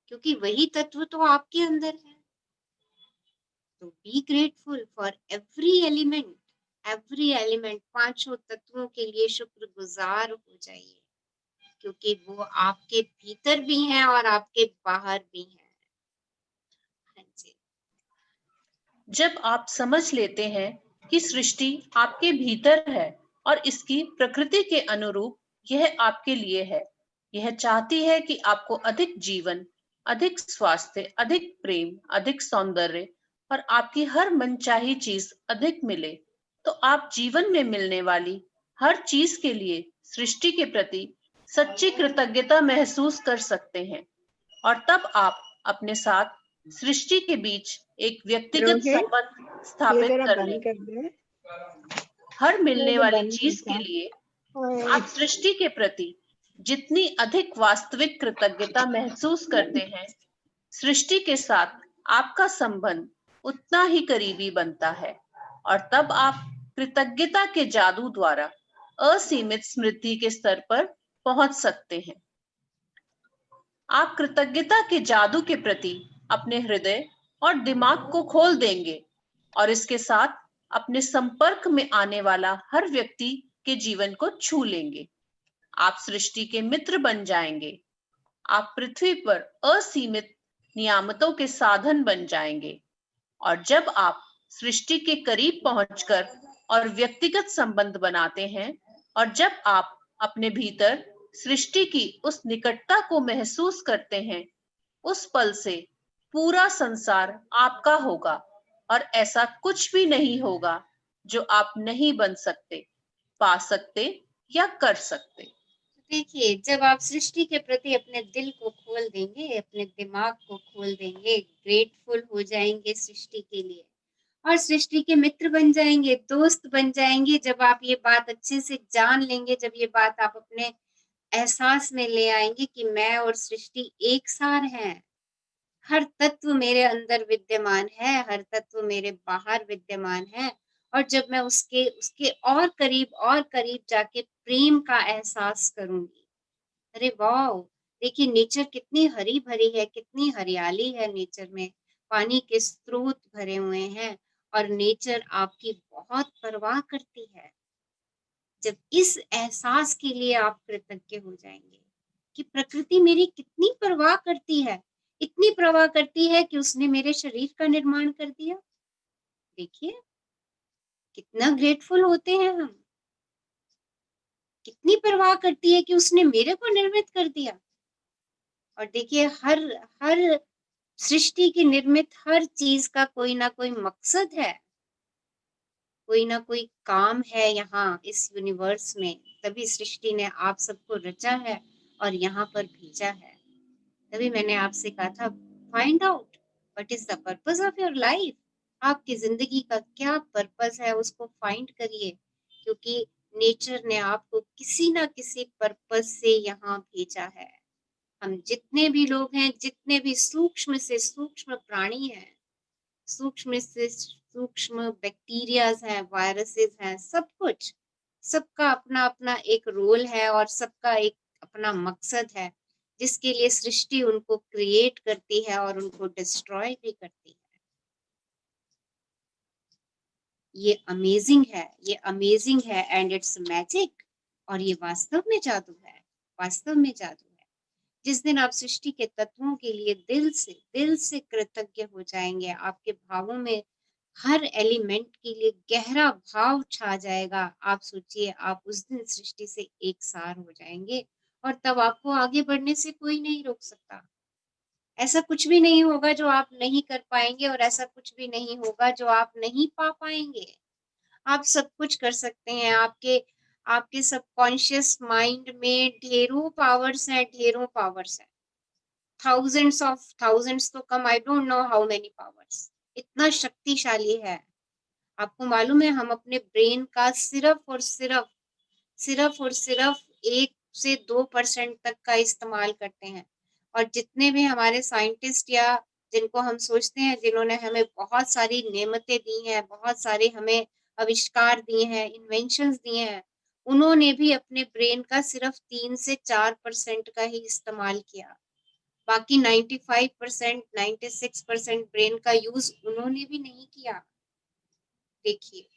क्योंकि वही तत्व तो आपके अंदर है। तो be grateful for every element, पांचों तत्वों के लिए शुक्रगुजार हो जाइए, क्योंकि वो आपके भीतर भी हैं और आपके बाहर भी हैं। हाँ जी। जब आप समझ लेते हैं कि सृष्टि आपके भीतर है और इसकी प्रकृति के अनुरूप यह आपके लिए है, यह चाहती है कि आपको अधिक जीवन, अधिक स्वास्थ्य, अधिक प्रेम, अधिक सौंदर्य और आपकी हर मनचाही चीज अधिक मिले, तो आप जीवन में मिलने वाली हर चीज के लिए सृष्टि के प्रति सच्ची कृतज्ञता महसूस कर सकते हैं, और तब आप अपने साथ सृष्टि के बीच एक व्यक्तिगत संबंध स्थापित कर लें। हर मिलने वाली चीज के लिए आप सृष्टि के प्रति जितनी अधिक वास्तविक कृतज्ञता महसूस करते हैं, सृष्टि के साथ आपका संबंध उतना ही करीबी बनता है, और तब आप कृतज्ञता के जादू द्वारा असीमित समृद्धि के स्तर पर पहुंच सकते हैं। आप कृतज्ञता के जादू के प्रति अपने हृदय और दिमाग को खोल देंगे, और इसके साथ अपने संपर्क में आने वाला हर व्यक्ति के जीवन को छू लेंगे। आप सृष्टि के मित्र बन जाएंगे। आप पृथ्वी पर असीमित नियामतों के साधन बन जाएंगे, और जब आप सृष्टि के करीब पहुंचकर और व्यक्तिगत संबंध बनाते हैं, और जब आप अपने भीतर सृष्टि की उस निकटता को महसूस करते हैं, उस पल से पूरा संसार आपका होगा, और ऐसा कुछ भी नहीं होगा जो आप नहीं बन सकते, पा सकते या कर सकते। देखिए, जब आप सृष्टि के प्रति अपने दिल को खोल देंगे, अपने दिमाग को खोल देंगे, ग्रेटफुल हो जाएंगे सृष्टि के लिए और सृष्टि के मित्र बन जाएंगे, दोस्त बन जाएंगे, जब आप ये बात अच्छे से जान लेंगे, जब ये बात आप अपने एहसास में ले आएंगे कि मैं और सृष्टि एक सार हैं, हर तत्व मेरे अंदर विद्यमान है, हर तत्व मेरे बाहर विद्यमान है, और जब मैं उसके उसके और करीब जाके प्रेम का एहसास करूंगी। अरे वाह, देखिए नेचर कितनी हरी भरी है, कितनी हरियाली है नेचर में, पानी के स्रोत भरे हुए हैं और नेचर आपकी बहुत परवाह करती है। जब इस एहसास के लिए आप कृतज्ञ हो जाएंगे कि प्रकृति मेरी कितनी परवाह करती है, इतनी परवाह करती है कि उसने मेरे शरीर का निर्माण कर दिया। देखिए कितना ग्रेटफुल होते हैं हम, कितनी परवाह करती है कि उसने मेरे को निर्मित कर दिया। और देखिए हर सृष्टि की निर्मित हर चीज का कोई ना कोई मकसद है, कोई ना कोई काम है यहाँ इस यूनिवर्स में, तभी सृष्टि ने आप सबको रचा है और यहाँ पर भेजा है। तभी मैंने आपसे कहा था, find out what is the purpose of your life. आपकी जिंदगी का क्या पर्पस है उसको फाइंड करिए, क्योंकि नेचर ने आपको किसी ना किसी पर्पस से यहाँ भेजा है। हम जितने भी लोग हैं, जितने भी सूक्ष्म से सूक्ष्म प्राणी हैं, सूक्ष्म से सूक्ष्म बैक्टीरियाज हैं, वायरसेस हैं, सब कुछ, सबका अपना अपना एक रोल है और सबका एक अपना मकसद है, जिसके लिए सृष्टि उनको क्रिएट करती है और उनको डिस्ट्रॉय भी करती है। ये अमेजिंग है, ये अमेजिंग है एंड इट्स मैजिक, और ये वास्तव में जादू है, वास्तव में जादू है। जिस दिन आप सृष्टि के तत्वों के लिए दिल से कृतज्ञ हो जाएंगे, आपके भावों में हर एलिमेंट के लिए गहरा भाव छा जाएगा। आप सोचिए, आप उस दिन सृष्टि से एक सार हो जाएंगे और तब आपको आगे बढ़ने से कोई नहीं रोक सकता। ऐसा कुछ भी नहीं होगा जो आप नहीं कर पाएंगे और ऐसा कुछ भी नहीं होगा जो आप नहीं पा पाएंगे। आप सब कुछ कर सकते हैं। आपके सबकॉन्शियस माइंड में ढेरों पावर्स हैं, ढेरों पावर्स हैं, थाउजेंड्स तो कम, I don't know how many powers, इतना शक्तिशाली है। आपको मालूम है, हम अपने ब्रेन का सिर्फ और सिर्फ 1 से 2% तक का इस्तेमाल करते हैं, और जितने भी हमारे साइंटिस्ट या जिनको हम सोचते हैं जिन्होंने हमें बहुत सारी नेमतें दी हैं, बहुत सारे हमें आविष्कार दिए हैं, इन्वेंशंस दिए हैं, उन्होंने भी अपने ब्रेन का सिर्फ 3 से 4% का ही इस्तेमाल किया। बाकी 95%, 96% ब्रेन का यूज उन्होंने भी नहीं किया। देखिए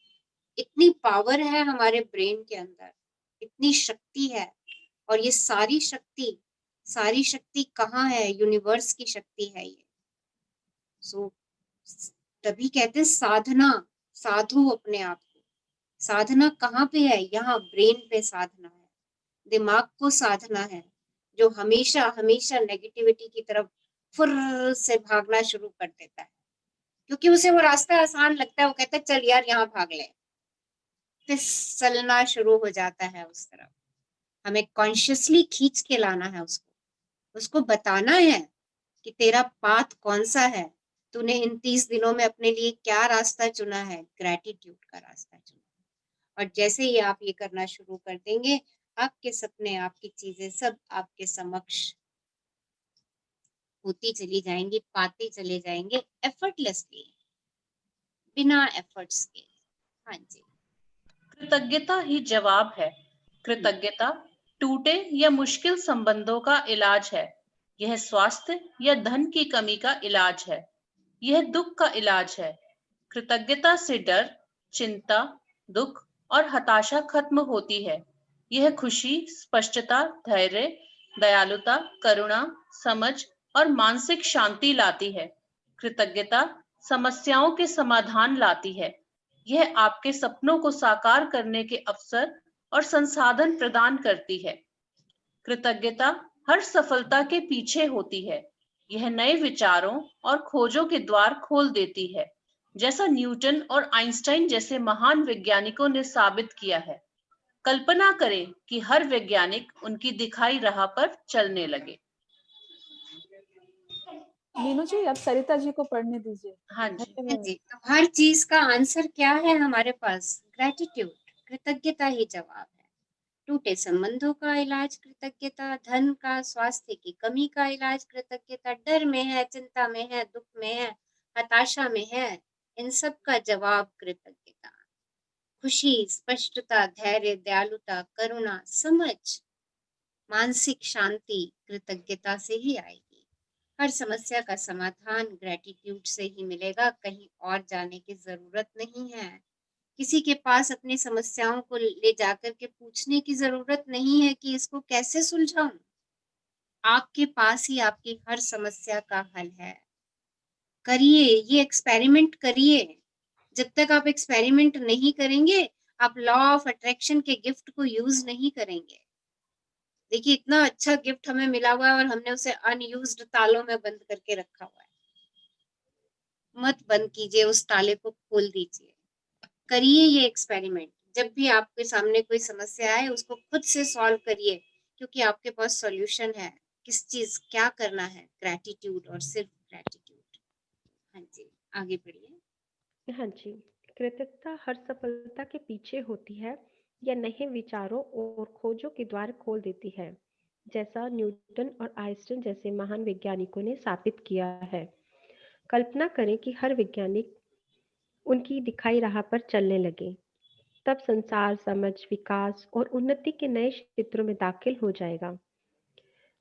इतनी पावर है हमारे ब्रेन के अंदर, इतनी शक्ति है, और ये सारी शक्ति कहाँ है? यूनिवर्स की शक्ति है ये। सो तभी कहते हैं साधना, साधो अपने आप को। साधना कहाँ पे है? यहाँ ब्रेन पे साधना है, दिमाग को साधना है, जो हमेशा नेगेटिविटी की तरफ फुर्र से भागना शुरू कर देता है, क्योंकि उसे वो रास्ता आसान लगता है। वो कहता है चल यार यहाँ भाग ले, फिसलना शुरू हो जाता है उस तरफ। हमें कॉन्शियसली खींच के लाना है उसको बताना है कि तेरा पाथ कौन सा है, तूने इन 30 दिनों में अपने लिए क्या रास्ता चुना है, ग्रैटिट्यूड का रास्ता चुना है। और जैसे ही आप ये करना शुरू कर देंगे, आपके सपने, आपकी चीजें सब आपके समक्ष होती चली जाएंगी, पाते चले जाएंगे, एफर्टलेसली, बिना एफर्ट्स के। हाँ जी, कृतज्ञता ही जवाब है। कृतज्ञता टूटे या मुश्किल संबंधों का इलाज है। यह स्वास्थ्य या धन की कमी का इलाज है। यह दुख का इलाज है। कृतज्ञता से डर, चिंता, दुख और हताशा खत्म होती है। यह खुशी, स्पष्टता, धैर्य, दयालुता, करुणा, समझ और मानसिक शांति लाती है। कृतज्ञता समस्याओं के समाधान लाती है। यह आपके सपनों को साकार करने के अवसर और संसाधन प्रदान करती है। कृतज्ञता हर सफलता के पीछे होती है। यह नए विचारों और खोजों के द्वार खोल देती है, जैसा न्यूटन और आइंस्टाइन जैसे महान वैज्ञानिकों ने साबित किया है। कल्पना करें कि हर वैज्ञानिक उनकी दिखाई राह पर चलने लगे। मीनू जी, अब सरिता जी को पढ़ने दीजिए। हाँ जी। हाँ जी, तो हर चीज का आंसर क्या है हमारे पास? ग्रेटिट्यूड, कृतज्ञता ही जवाब है। टूटे संबंधों का इलाज कृतज्ञता, धन का, स्वास्थ्य की कमी का इलाज कृतज्ञता, डर में है, चिंता में है, दुख में है, हताशा में है, इन सब का जवाब कृतज्ञता। खुशी, स्पष्टता, धैर्य, दयालुता, करुणा, समझ, मानसिक शांति कृतज्ञता से ही आएगी। हर समस्या का समाधान ग्रेटिट्यूड से ही मिलेगा, कहीं और जाने की जरूरत नहीं है। किसी के पास अपनी समस्याओं को ले जाकर के पूछने की जरूरत नहीं है कि इसको कैसे सुलझाऊं। आपके पास ही आपकी हर समस्या का हल है। करिए, ये एक्सपेरिमेंट करिए। जब तक आप एक्सपेरिमेंट नहीं करेंगे, आप लॉ ऑफ अट्रैक्शन के गिफ्ट को यूज नहीं करेंगे। देखिए, इतना अच्छा गिफ्ट हमें मिला हुआ है और हमने उसे अनयूज्ड तालों में बंद करके रखा हुआ है। मत बंद कीजिए, उस ताले को खोल दीजिए। करिए ये एक्सपेरिमेंट। जब भी आपके सामने कोई समस्या आए, उसको खुद से सॉल्व करिए, क्योंकि आपके पास सॉल्यूशन है। किस चीज, क्या करना है? ग्रेटिट्यूड और सिर्फ ग्रेटिट्यूड। हाँ जी, आगे बढ़िए। हाँ जी, कृतज्ञता हर सफलता के पीछे होती है या नए विचारों और खोजों के द्वार खोल देती है, जैसा न्यूटन और आइंस्टाइन जैसे महान वैज्ञानिकों ने साबित किया है। कल्पना करें कि हर वैज्ञानिक उनकी दिखाई राह पर चलने लगे, तब संसार समझ, विकास और उन्नति के नए क्षेत्रों में दाखिल हो जाएगा।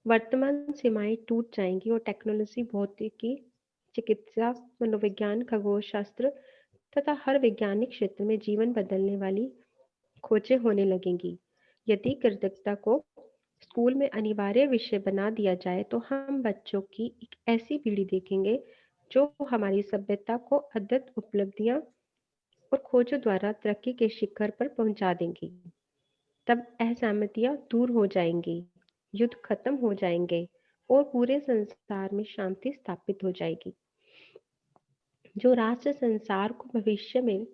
वर्तमान सीमाएं टूट जाएंगी और टेक्नोलॉजी, भौतिकी, चिकित्सा, मनोविज्ञान, खगोलशास्त्र तथा हर वैज्ञानिक क्षेत्र में जीवन बदलने वाली खोजें होने लगेंगी। यदि कृतज्ञता को स्कूल में अनिवार्य विषय बना दिया जाए तो हम बच्चों की एक ऐसी पीढ़ी देखेंगे जो हमारी सभ्यता को अद्भुत उपलब्धियां और खोजों द्वारा तरक्की के शिखर पर पहुंचा देंगी। तब असहमतियां दूर हो जाएंगी, युद्ध खत्म हो जाएंगे और पूरे संसार में शांति स्थापित हो जाएगी। जो राष्ट्र संसार को भविष्य में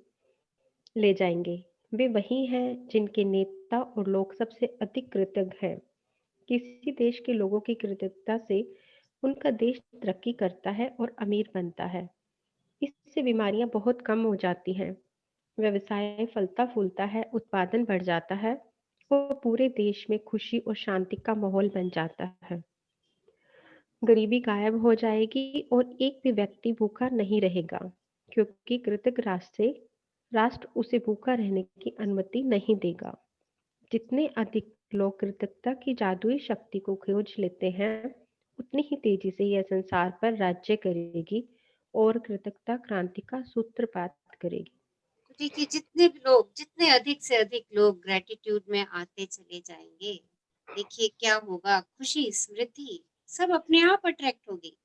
ले जाएंगे, वे वही हैं जिनके नेता और लोग सबसे अधिक कृतज्ञ हैं। किसी देश के लोगों की कृतज्ञता से उनका देश तरक्की करता है और अमीर बनता है। इससे बीमारियां बहुत कम हो जाती हैं, व्यवसाय फलता फूलता है, उत्पादन बढ़ जाता है और पूरे देश में खुशी और शांति का माहौल बन जाता है। गरीबी गायब हो जाएगी और एक भी व्यक्ति भूखा नहीं रहेगा, क्योंकि कृतज्ञ राष्ट्र उसे भूखा रहने की अनुमति नहीं देगा। जितने अधिक लोग कृतज्ञता की जादुई शक्ति को खोज लेते हैं, उतनी ही तेजी से यह संसार पर राज्य करेगी और कृतज्ञता क्रांति का सूत्रपात करेगी। तो देखिए, जितने अधिक से अधिक लोग ग्रेटिट्यूड में आते चले जाएंगे, देखिए क्या होगा। खुशी, समृद्धि सब अपने आप अट्रैक्ट होगी।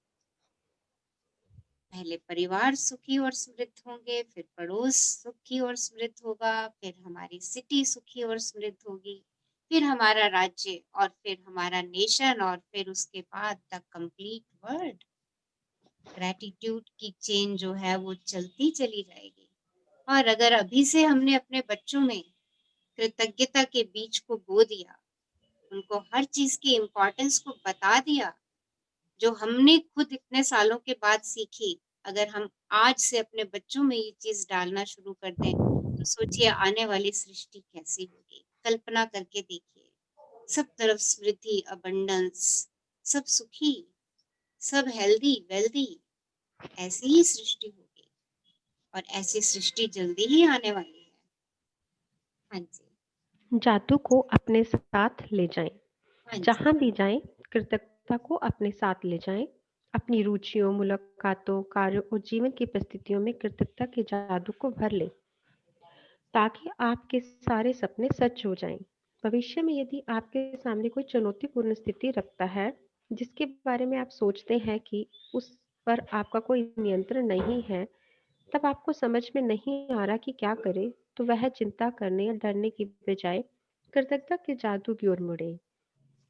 पहले परिवार सुखी और समृद्ध होंगे, फिर पड़ोस सुखी और समृद्ध होगा, फिर हमारी सिटी सुखी और समृद्ध होगी, फिर हमारा राज्य, और फिर हमारा नेशन, और फिर उसके बाद द कंप्लीट वर्ल्ड। ग्रेटिट्यूड की चेन जो है वो चलती चली जाएगी। और अगर अभी से हमने अपने बच्चों में कृतज्ञता के बीज को बो दिया, उनको हर चीज की इम्पोर्टेंस को बता दिया, जो हमने खुद इतने सालों के बाद सीखी, अगर हम आज से अपने बच्चों में ये चीज डालना शुरू कर दें, तो सोचिए आने वाली सृष्टि कैसी होगी। कल्पना करके देखिए, सब तरफ समृद्धि, अबंडेंस, सब सुखी, सब हेल्दी वेल्दी, ऐसी ही सृष्टि होगी। और ऐसी सृष्टि जल्दी ही आने वाली है। हाँ जी। जादू को अपने साथ ले जाएं। हाँ जी। जहां भी जाएं, कृतज्ञता को अपने साथ ले जाएं। अपनी रुचियों, मुलाकातों, कार्यों और जीवन की परिस्थितियों में कृतज्ञता के जादू को भर लें, ताकि आपके सारे सपने सच हो जाएं। भविष्य में यदि आपके सामने कोई चुनौतीपूर्ण स्थिति रखता है, जिसके बारे में आप सोचते हैं कि उस पर आपका कोई नियंत्रण नहीं है, तब आपको समझ में नहीं आ रहा कि क्या करें, तो वह चिंता करने या डरने की बजाय कृतज्ञता के जादू की ओर मुड़े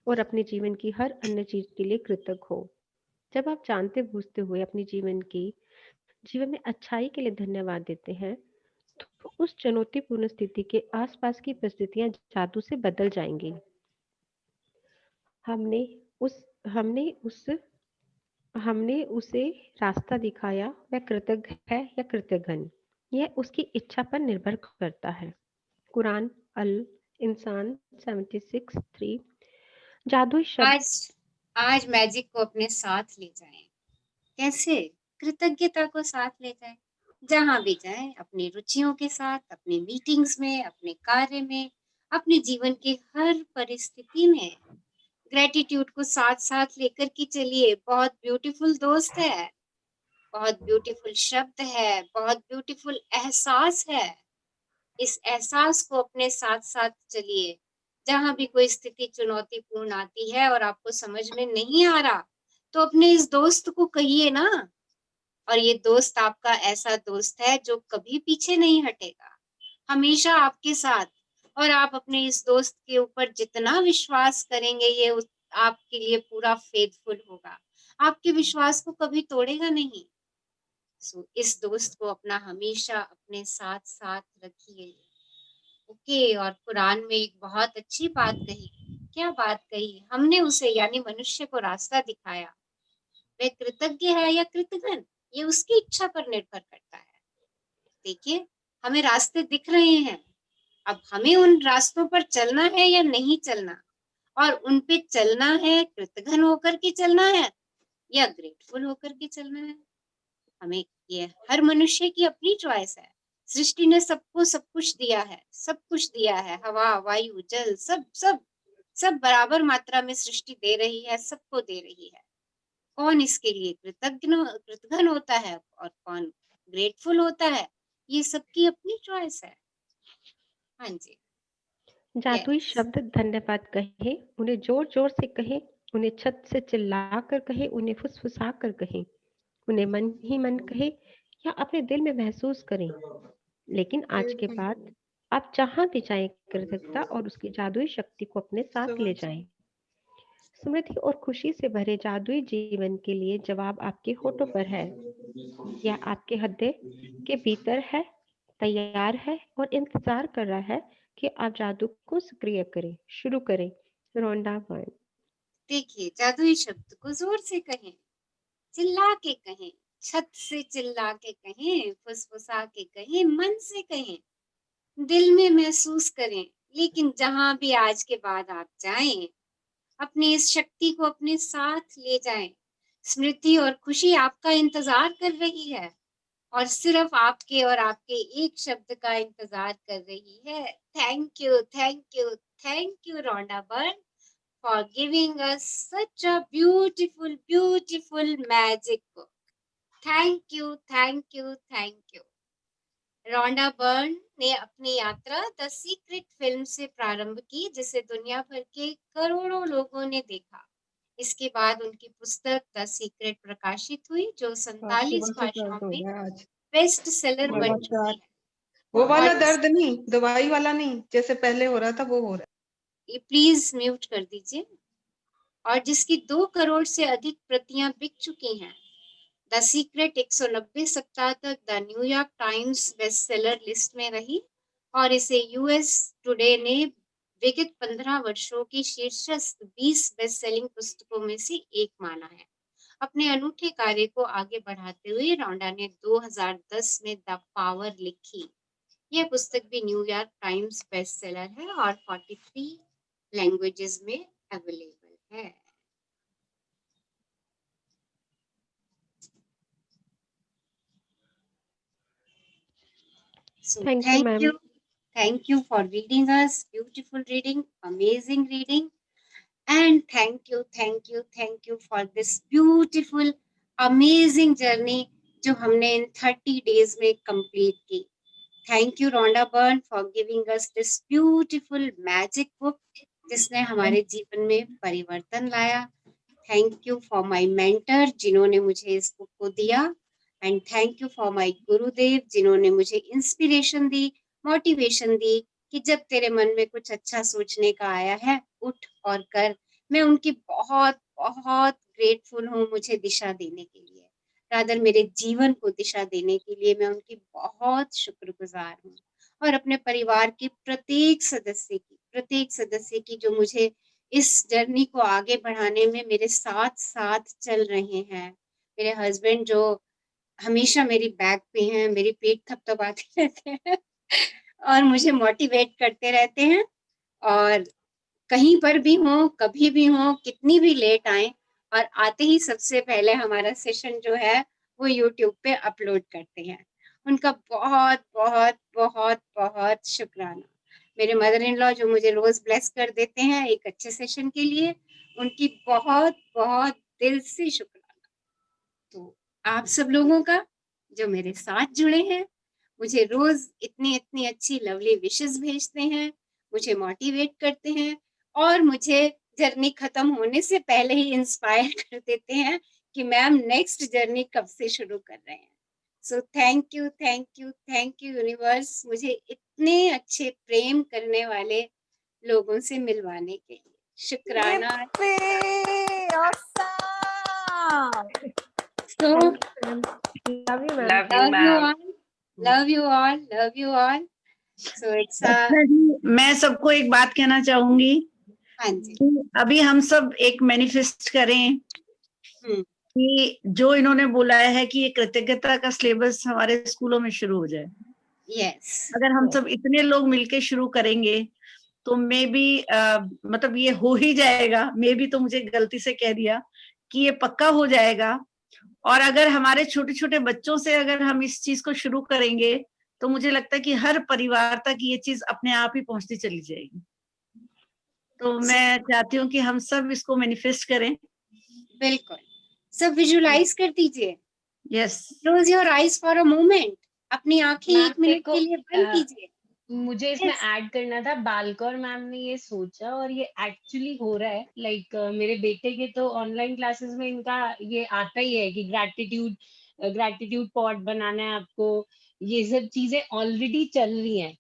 और अपने जीवन की हर अन्य चीज के लिए कृतज्ञ हो। जब आप जानते बूझते हुए अपने जीवन में अच्छाई के लिए धन्यवाद देते हैं, तो उस चुनौतीपूर्ण स्थिति के आसपास की परिस्थितियां जादू से बदल जाएंगी। हमने उसे रास्ता दिखाया, वह कृतज्ञ है या कृतघ्न, यह उसकी इच्छा पर निर्भर करता है। कुरान अल इंसान 76:3। जादुई शब्द आज मैजिक को अपने साथ ले जाएं। कैसे? कृतज्ञता को साथ ले जाएं। जहां भी जाएं, अपनी रुचियों के साथ, अपनी मीटिंग्स में, अपने कार्य में, अपने जीवन की हर परिस्थिति में ग्रेटिट्यूड को साथ साथ लेकर के चलिए। बहुत ब्यूटीफुल दोस्त है, बहुत ब्यूटीफुल शब्द है, बहुत ब्यूटीफुल एहसास है। इस एहसास को अपने साथ साथ चलिए। जहां भी कोई स्थिति चुनौतीपूर्ण आती है और आपको समझ में नहीं आ रहा, तो अपने इस दोस्त को कहिए ना। और ये दोस्त आपका ऐसा दोस्त है जो कभी पीछे नहीं हटेगा, हमेशा आपके साथ। और आप अपने इस दोस्त के ऊपर जितना विश्वास करेंगे, ये आपके लिए पूरा फेथफुल होगा, आपके विश्वास को कभी तोड़ेगा नहीं। सो इस दोस्त को अपना हमेशा अपने साथ साथ रखिए। ओके। और कुरान में एक बहुत अच्छी बात कही। क्या बात कही? हमने उसे यानी मनुष्य को रास्ता दिखाया। वह कृतज्ञ है या कृतघ्न, ये उसकी इच्छा पर निर्भर करता है। देखिए, हमें रास्ते दिख रहे हैं, अब हमें उन रास्तों पर चलना है या नहीं चलना, और उन पे चलना है कृतघ्न होकर के चलना है या ग्रेटफुल होकर के चलना है। हमें, ये हर मनुष्य की अपनी चॉइस है। सृष्टि ने सबको सब कुछ दिया है, सब कुछ दिया है, हवा, वायु, जल, सब सब सब बराबर मात्रा में सृष्टि दे रही है, सबको दे रही है। कौन इसके लिए कृतघ्न होता है और कौन ग्रेटफुल होता है, ये सबकी अपनी चॉइस है। हाँ जी। जादुई शब्द धन्यवाद कहें, उन्हें जोर जोर से कहें, उन्हें छत से चिल्ला कर कहें, उन्हें फुसफुसा कर कहें, उन्हें मन ही मन कहें या अपने दिल में महसूस करें। लेकिन आज के बाद आप जहां भी जाएं, कृतज्ञता और उसकी जादुई शक्ति को अपने साथ ले जाएं। समृद्धि और खुशी से भरे जादुई जीवन के लिए जवाब आपके होठों पर है, या आपके हृदय के भीतर है, तैयार है और इंतजार कर रहा है कि आप जादू को सक्रिय करें। शुरू करें। रोंडा 1। देखिए, जादुई शब्द को जोर से कहें, चिल्ला के कहें, छत से चिल्ला के कहें, फुसफुसा के कहें, मन से कहें, दिल में महसूस करें। लेकिन जहां भी आज के बाद आप जाएं, अपनी इस शक्ति को अपने साथ ले जाएं। स्मृति और खुशी आपका इंतजार कर रही है, और सिर्फ आपके और आपके एक शब्द का इंतजार कर रही है। Thank you, thank you, thank you Rhonda Byrne for giving us such a beautiful, beautiful magic book. Thank you, thank you, thank you. Rhonda Byrne ने अपनी यात्रा द सीक्रेट फिल्म से प्रारंभ की, जिसे दुनिया भर के करोड़ों लोगों ने देखा। इसके बाद उनकी पुस्तक द सीक्रेट प्रकाशित हुई, जो 47 भाषाओं में बेस्ट सेलर बन चुकी है। वो वाला दर्द नहीं, दवाई वाला नहीं, जैसे पहले हो रहा था वो हो रहा है। ये प्लीज म्यूट कर दीजिए। और जिसकी 2 करोड़ से अधिक प्रतियां बिक चुकी हैं। द सीक्रेट 190 सप्ताह तक the New York times best seller list में रही, और इसे यूएस टुडे ने विगत 15 वर्षों की शीर्षस्थ 20 बेस्ट सेलिंग पुस्तकों में से एक माना है। अपने अनूठे कार्य को आगे बढ़ाते हुए रोंडा ने 2010 में द पावर लिखी। यह पुस्तक भी न्यूयॉर्क टाइम्स बेस्ट सेलर है और 43 लैंग्वेजेस में अवेलेबल है। So thank you for reading us. Beautiful reading, amazing reading, and thank you for this beautiful, amazing journey जो हमने in 30 days में complete की. Thank you Rhonda Byrne for giving us this beautiful magic book जिसने हमारे जीवन में परिवर्तन लाया. Thank you for my mentor जिन्होंने मुझे इस बुक को दिया. And thank you for my गुरुदेव जिन्होंने मुझे इंस्पिरेशन दी, मोटिवेशन दी कि जब तेरे मन में कुछ अच्छा सोचने का आया है, उठ और कर. मैं उनकी बहुत बहुत ग्रेटफुल हूँ मुझे दिशा देने के लिए. रादर मेरे जीवन को दिशा देने के लिए मैं उनकी बहुत शुक्रगुजार हूँ। और अपने परिवार के प्रत्येक सदस्य की जो मुझे इस जर्नी को आगे बढ़ाने में मेरे साथ चल रहे हैं। मेरे हस्बैंड जो हमेशा मेरी बैक पे हैं, मेरी पीठ थपथपाते रहते हैं और मुझे मोटिवेट करते रहते हैं। और कहीं पर भी हों, कभी भी हों, कितनी भी लेट आएँ, और आते ही सबसे पहले हमारा सेशन जो है वो यूट्यूब पे अपलोड करते हैं। उनका बहुत शुक्राना। मेरे मदर इन लॉ जो मुझे रोज ब्लेस कर देते हैं एक अच्छे सेशन के लिए, उनकी बहुत दिल से शुक्राना। तो आप सब लोगों का जो मेरे साथ जुड़े हैं, मुझे रोज इतनी अच्छी लवली विशेस भेजते हैं, मुझे मोटिवेट करते हैं और मुझे जर्नी खत्म होने से पहले ही इंस्पायर कर देते हैं कि मैम नेक्स्ट जर्नी कब से शुरू कर रहे हैं। सो थैंक यू यूनिवर्स, मुझे इतने अच्छे प्रेम करने वाले लोगों से मिलवाने के लिए। शुक्राना। So, love you, ma'am. love you all. So it's मैं सबको एक बात कहना चाहूंगी। हाँ जी। कि अभी हम सब एक मैनिफेस्ट करें कि जो इन्होंने बोला है कि ये कृतज्ञता का सिलेबस हमारे स्कूलों में शुरू हो जाए। यस। अगर हम सब इतने लोग मिलके शुरू करेंगे तो मे बी मतलब ये हो ही जाएगा। मे बी तो मुझे गलती से कह दिया कि ये पक्का हो जाएगा। और अगर हमारे छोटे छोटे बच्चों से अगर हम इस चीज को शुरू करेंगे तो मुझे लगता है कि हर परिवार तक ये चीज अपने आप ही पहुंचती चली जाएगी। तो मैं चाहती हूँ कि हम सब इसको मैनिफेस्ट करें। बिल्कुल, सब विजुलाइज कर दीजिए। Yes, close your eyes for a moment. अपनी आंखें एक मिनट के लिए बंद कीजिए। मुझे इसमें ऐड करना था, बालकौर मैम ने ये सोचा और ये एक्चुअली हो रहा है। लाइक मेरे बेटे के तो ऑनलाइन क्लासेस में इनका ये आता ही है कि ग्रैटिट्यूड पॉट बनाना है आपको, ये सब चीजें ऑलरेडी चल रही हैं।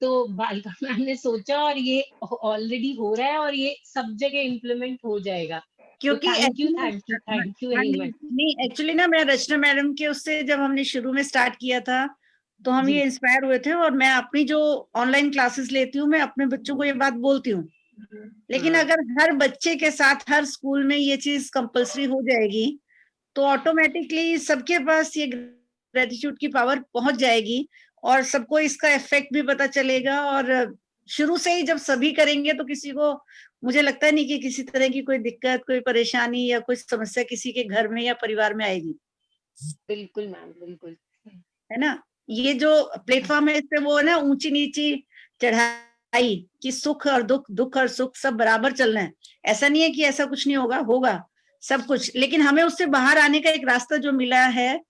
तो बालकौर मैम ने सोचा और ये ऑलरेडी हो रहा है और ये सब जगह इम्प्लीमेंट हो जाएगा। क्योंकि थैंक यू वेरी मच। नहीं, एक्चुअली ना मैं रचना मैडम के उससे जब हमने शुरू में स्टार्ट किया था तो हम ये इंस्पायर हुए थे। और मैं अपनी जो ऑनलाइन क्लासेस लेती हूँ मैं अपने बच्चों को ये बात बोलती हूँ। लेकिन अगर हर बच्चे के साथ हर स्कूल में ये चीज कंपल्सरी हो जाएगी तो ऑटोमेटिकली सबके पास ये ग्रेटिट्यूड की पावर पहुंच जाएगी और सबको इसका इफेक्ट भी पता चलेगा। और शुरू से ही जब सभी करेंगे तो किसी को, मुझे लगता नहीं कि किसी तरह की कोई दिक्कत, कोई परेशानी या कोई समस्या किसी के घर में या परिवार में आएगी। बिल्कुल मैम, बिल्कुल, है ना। ये जो प्लेटफॉर्म है इससे वो है ना ऊंची नीची चढ़ाई कि सुख और दुख और सुख सब बराबर चलना है। ऐसा नहीं है कि ऐसा कुछ नहीं होगा सब कुछ। लेकिन हमें उससे बाहर आने का एक रास्ता जो मिला है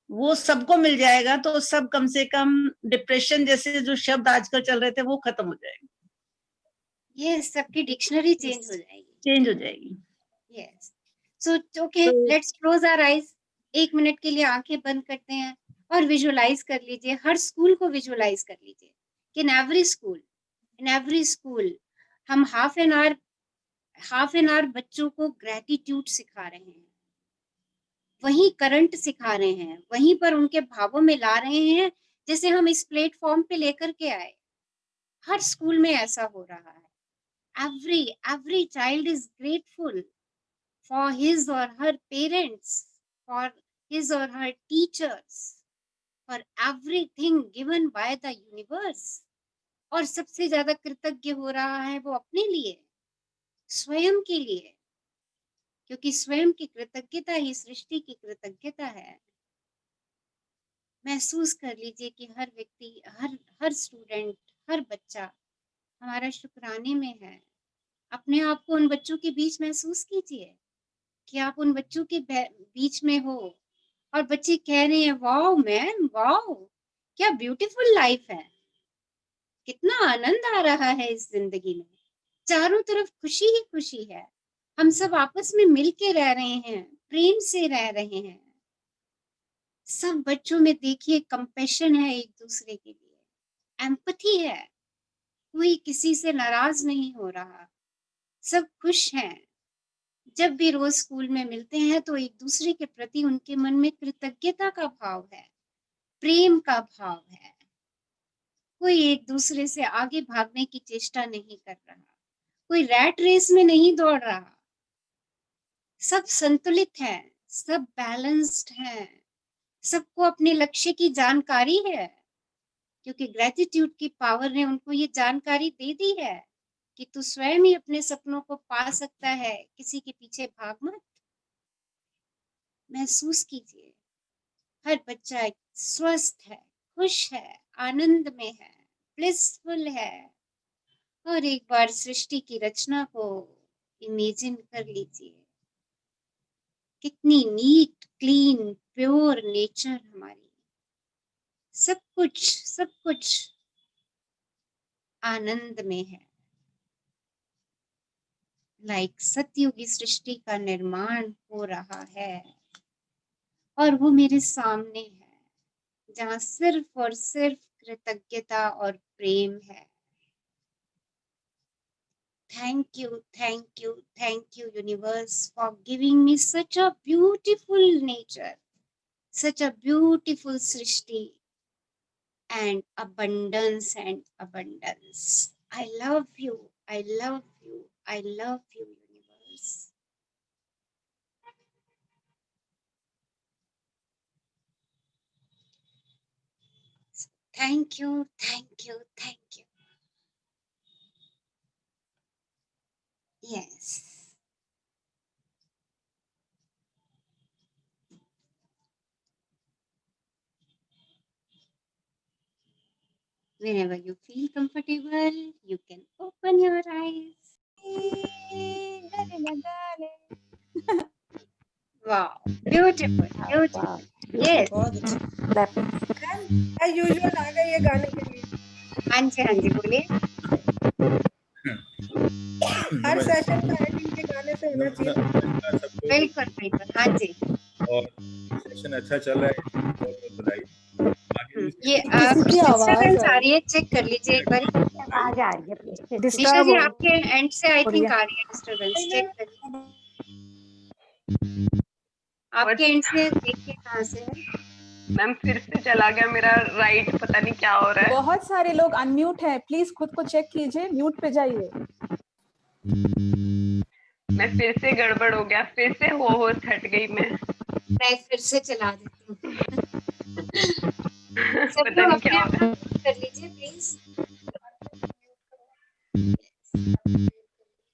वो सबको मिल जाएगा तो सब कम से कम डिप्रेशन जैसे जो शब्द आजकल चल रहे थे वो खत्म हो जाएगा। ये सबकी डिक्शनरी चेंज हो जाएगी। Yes. So okay, let's close our eyes. 1 minute के लिए आंखें बंद करते हैं और विजुलाइज कर लीजिए। हर स्कूल को विजुलाइज कर लीजिए कि इन एवरी स्कूल हम हाफ एन आवर बच्चों को ग्रेटिट्यूड सिखा रहे हैं, वहीं करंट सिखा रहे हैं, वहीं पर उनके भावों में ला रहे हैं जैसे हम इस प्लेटफॉर्म पे लेकर के आए। हर स्कूल में ऐसा हो रहा है। every child is grateful for his or her parents, for his or her teachers, for everything given by the universe। और सबसे ज्यादा कृतज्ञ हो रहा है वो अपने लिए, स्वयं के लिए, क्योंकि स्वयं की कृतज्ञता ही सृष्टि की कृतज्ञता है। महसूस कर लीजिए कि हर व्यक्ति, हर स्टूडेंट, हर बच्चा हमारा शुक्राने में है। अपने आप को उन बच्चों के बीच महसूस कीजिए कि आप उन बच्चों के बीच में हो और बच्चे कह रहे हैं वाओ मैम, वाओ क्या ब्यूटीफुल लाइफ है, कितना आनंद आ रहा है इस जिंदगी में, चारों तरफ खुशी ही खुशी है, हम सब आपस में मिल के रह रहे हैं, प्रेम से रह रहे हैं। सब बच्चों में देखिए कंपैशन है एक दूसरे के लिए, एम्पैथी है, कोई किसी से नाराज नहीं हो रहा, सब खुश हैं। जब भी रोज स्कूल में मिलते हैं तो एक दूसरे के प्रति उनके मन में कृतज्ञता का भाव है, प्रेम का भाव है। कोई एक दूसरे से आगे भागने की चेष्टा नहीं कर रहा, कोई रैट रेस में नहीं दौड़ रहा, सब संतुलित है, सब बैलेंस्ड है, सबको अपने लक्ष्य की जानकारी है, क्योंकि ग्रेटिट्यूड की पावर ने उनको ये जानकारी दे दी है कि तू स्वयं ही अपने सपनों को पा सकता है, किसी के पीछे भाग मत। महसूस कीजिए हर बच्चा स्वस्थ है, खुश है, आनंद में है, ब्लिसफुल है। और एक बार सृष्टि की रचना को इमेजिन कर लीजिए, कितनी नीट, क्लीन, प्योर नेचर हमारी, सब कुछ आनंद में है। लाइक सतयुगी सृष्टि का निर्माण हो रहा है और वो मेरे सामने है, जहाँ सिर्फ और सिर्फ कृतज्ञता और प्रेम है। Thank you, thank you, thank you, universe, for giving me such a beautiful nature, such a beautiful srishti, and abundance and abundance. I love you, I love you, I love you, universe. Thank you, thank you, thank you. Yes. Whenever you feel comfortable, you can open your eyes. Wow, beautiful, beautiful. Yes. As usual आ गए ये गाने के लिए। हाँ जी बोलिए। हर session का ending के गाने से होना चाहिए। बिल्कुल, हाँ जी। और सेशन अच्छा चल रहा है, बहुत बहुत बधाई। ये डिस्टर्बेंस आ रही है, चेक कर लीजिए एक बार। आवाज आ रही है निशा जी, आपके एंड से आई थिंक आ रही है डिस्टर्बेंस, चेक करिए। आपके एंड से देखिए कहाँ से है। मैम फिर से चला गया मेरा राइट, पता नहीं क्या हो रहा है। बहुत सारे लोग अनम्यूट हैं, प्लीज खुद को चेक कीजिए, म्यूट पे जाइए। मैं फिर से गड़बड़ हो गया, फिर से होस्ट हट गई मैं फिर से चला देती हूँ। सब पता लोग नहीं क्या हो रहा है। कर लीजिए प्लीज।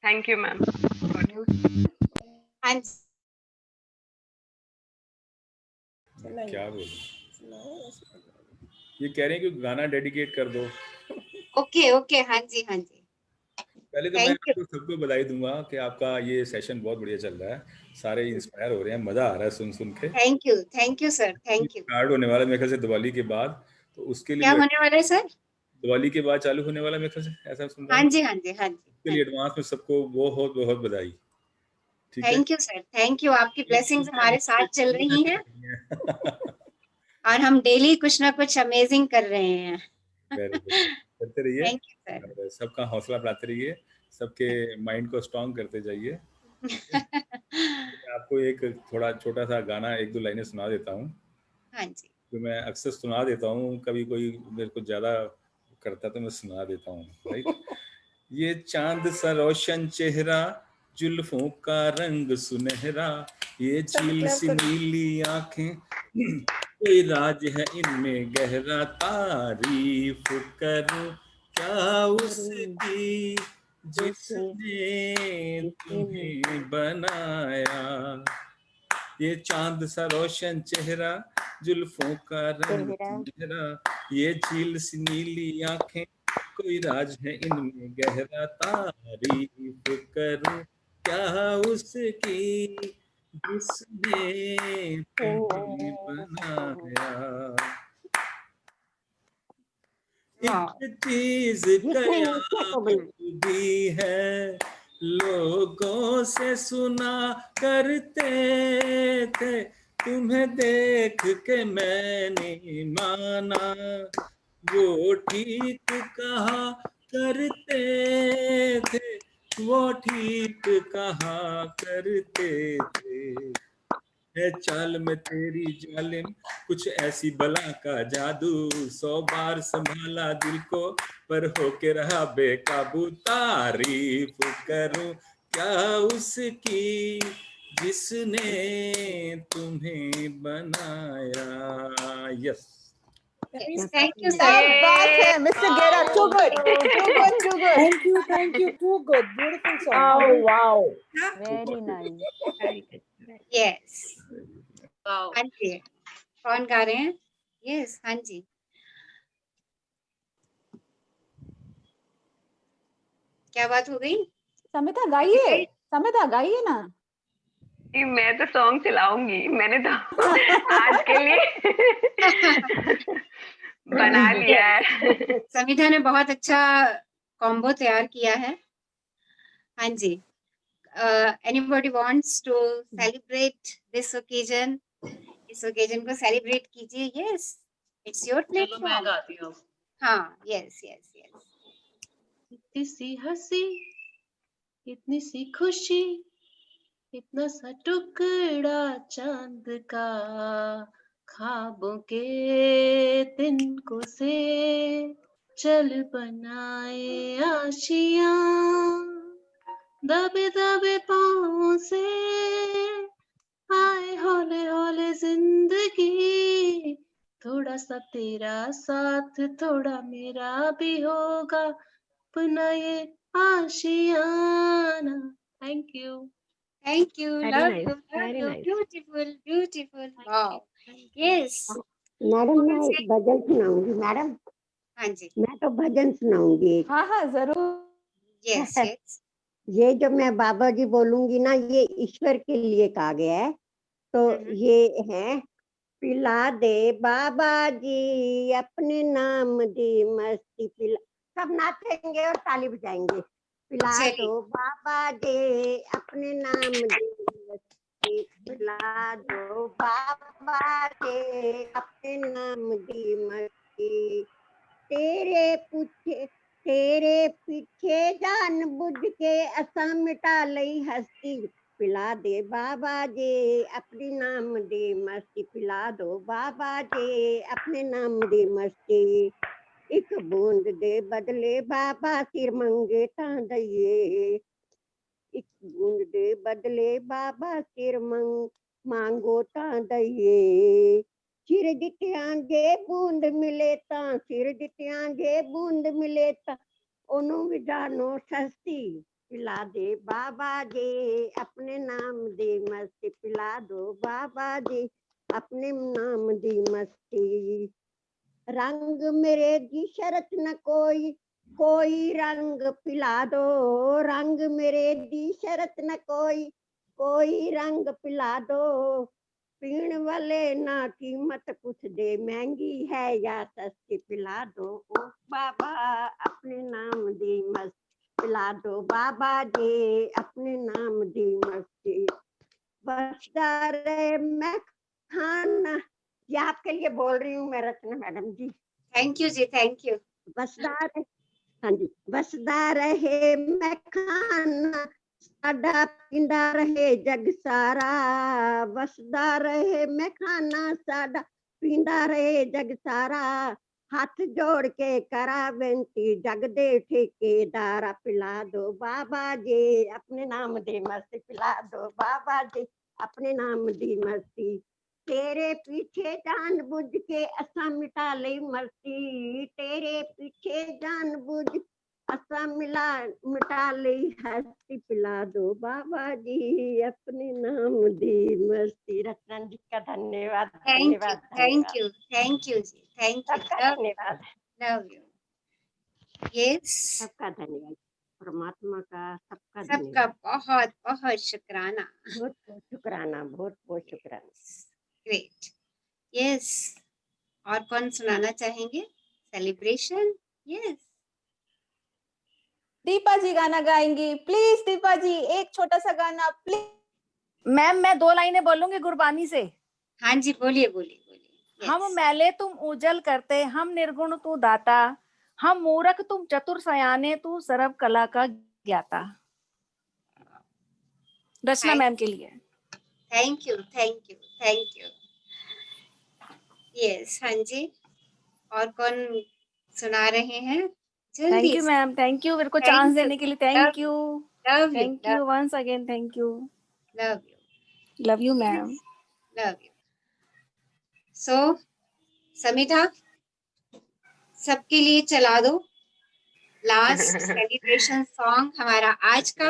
Thank you ma'am. हाँ जी। क्या बोलूं, ये कह रहे हैं कि गाना डेडिकेट कर दो। ओके, हाँ जी। पहले तो मैं आपको सबको बधाई दूंगा कि आपका ये सेशन बहुत बढ़िया चल रहा है, सारे इंस्पायर हो रहे हैं, मजा आ रहा है सुन के। Thank you sir, thank you. Card होने वाला मेरे ख्याल से दिवाली के बाद, तो उसके लिए क्या होने वाला है सर? दिवाली के बाद चालू होने वाला मेरे ख्याल से, ऐसा सुन रहा हूं। हाँ जी। उसके लिए एडवांस में सबको बहुत बहुत बधाई। Thank you sir, thank you. आपकी ब्लेसिंग्स हमारे साथ चल रही हैं और हम डेली कुछ ना कुछ अमेजिंग कर रहे हैं। करते रहिए। Thank you sir. सबका हौसला बढ़ाते रहिए, सबके माइंड को स्ट्रॉन्ग करते जाइए। आपको एक थोड़ा छोटा सा गाना 1-2 लाइनें सुना देता हूँ। हाँ जी। तो मैं अक्सर सुना देता हूँ, कभी कोई मेरे को ज्यादा करता तो मैं सुना देता हूँ। राइट। ये चांद सा रोशन चेहरा, जुल्फों का रंग सुनहरा, ये झील सी नीली आंखें, कोई राज है इनमें गहरा, तारीफ करूं क्या उसकी जिसने तुम्हें बनाया। ये चांद सा रोशन चेहरा, जुल्फों का रंग सुनहरा, ये झील सी नीली आंखें, कोई राज है इनमें गहरा, तारीफ करूं क्या उसकी जिसने तुम्हें बनाया। एक चीज कयामत भी है, लोगों से सुना करते थे, तुम्हें देख के मैंने माना, वो ठीक कहा करते थे, वो ठीक कहा करते थे। है चाल में तेरी जालिम कुछ ऐसी बला का जादू, 100 बार संभाला दिल को पर होके रहा बेकाबू। तारीफ करूं क्या उसकी जिसने तुम्हें बनाया। यस Thank you, क्या sir. बात है mister Gera, too good too good too good. Thank you, too good. Beautiful song. Oh, wow. Very nice. Yes. हाँ जी, कौन गा रहे हैं? Yes, हाँ जी। क्या बात हो गई? समिता गाइए, समिता गाइए ना। मैं तो सॉन्ग चलाऊंगी, मैंने तो आज के लिए बना लिया है। समिता ने बहुत अच्छा कॉम्बो तैयार किया है। हाँ जी। Anybody wants to celebrate this occasion? इस occasion को celebrate कीजिए। Yes, it's your चलो मैं platform. गाती हूँ। हाँ, yes, yes, yes. इतनी सी हंसी, इतनी सी खुशी, इतना सा टुकड़ा चांद का, ख्वाबों के तिनकों से चल बनाए आशियां, दबे दबे पाँव से आए हौले हौले जिंदगी, थोड़ा सा तेरा साथ थोड़ा मेरा भी होगा, अपना ये आशियाना। Thank you. Thank you. Very Love nice. you. Love Very you. nice. Beautiful. Beautiful. Wow. Yes. Madam कौन मैं से? एक भजन सुनाऊंगी मैडम। हाँ जी। मैं तो भजन सुनाऊंगी एक। हाँ हाँ जरूर। Yes, yes. ये जो मैं बाबा जी बोलूंगी ना, ये ईश्वर के लिए कहा गया है। तो ये है, पिला दे बाबा जी अपने नाम दी मस्ती, पिला, सब नाचेंगे और ताली बजाएंगे। पिला दो बाबा जी अपने नाम दी मस्ती, पिला दो बाबा जी अपने नाम दी मस्ती, तेरे पीछे जान बुझ के असा मिटा लई हस्ती, पिला दे बाबा जी अपने नाम दी मस्ती, पिला दो बाबा जी अपने नाम दी मस्ती, एक बूंद दे बदले बाबा सिर मंगे तां दइए, एक बूंद दे बदले बाबा सिर मांगो तां दइए, सिर दित्तियां जे बूंद मिले तां, सिर दित्तियां जे बूंद मिले तां ओनू भी जानो सस्ती, पिला दे बाबा जी अपने नाम दी मस्ती, पिला दो बाबा जी अपने नाम दी मस्ती, रंग मेरे दी शरत न कोई, कोई रंग पिला दो, रंग मेरे दी शरत न कोई, कोई रंग पिला दो, पीण वाले ना कीमत कुछ दे, महंगी है या सस्ती, पिला दो ओ बाबा अपने नाम दी मस्ती, पिला दो बाबा जी अपने नाम दी मस्ती, बसदा रहे मैं खाना। ये आपके लिए बोल रही हूँ मैं Rachna madam ji. Thank you जी, थैंक यू। बसदा रहे, हाँ जी, बसदा रहे मैं खाना, साडा पींदा रहे जग सारा, बसदा रहे मैं खाना, साडा पींदा रहे जग सारा, हाथ जोड़ के करा बेनती जग दे ठेकेदारा, पिला दो बाबा जी अपने नाम दी मस्ती, पिला दो बाबा जी अपने नाम दी मस्ती, तेरे पीछे जान बुझ के असा मिटा ले मस्ती, तेरे पीछे जान बुझ असा मिटा ले हस्ती, पिला दो बाबा जी अपने नाम दी मस्ती। रतन जी का धन्यवाद, धन्यवाद, थैंक यू जी, थैंक यू। सबका धन्यवाद, लव यू। यस, सबका धन्यवाद, परमात्मा का सबका सबका धन्यवाद, बहुत बहुत शुक्राना। बहुत बहुत शुक्राना, बहुत बहुत शुक्राना। ग्रेट। यस, और कौन सुनाना चाहेंगे? सेलिब्रेशन। यस, दीपा जी गाना गाएंगी प्लीज। दीपा जी एक छोटा सा गाना प्लीज। मैम मैं 2 लाइनें बोलूंगी गुरबानी से। हाँ जी, बोलिए बोलिए बोलिए। हम मैले तुम उजल करते, हम निर्गुण तू दाता, हम मूरख तुम चतुर सयाने, तू सर्व कला का ज्ञाता। रचना मैम के लिए। Thank you, thank you, thank you. Yes, हाँ जी, और कौन सुना रहे हैं? थैंक जल्दी यू से। मैम, थैंक यू मेरे को Thank चांस you. देने के लिए। Thank you, Love you. Thank you once again, thank you, Love you. Love you ma'am. Love you. So, Samita, सबके लिए चला दो लास्ट सेलिब्रेशन सॉन्ग हमारा आज का,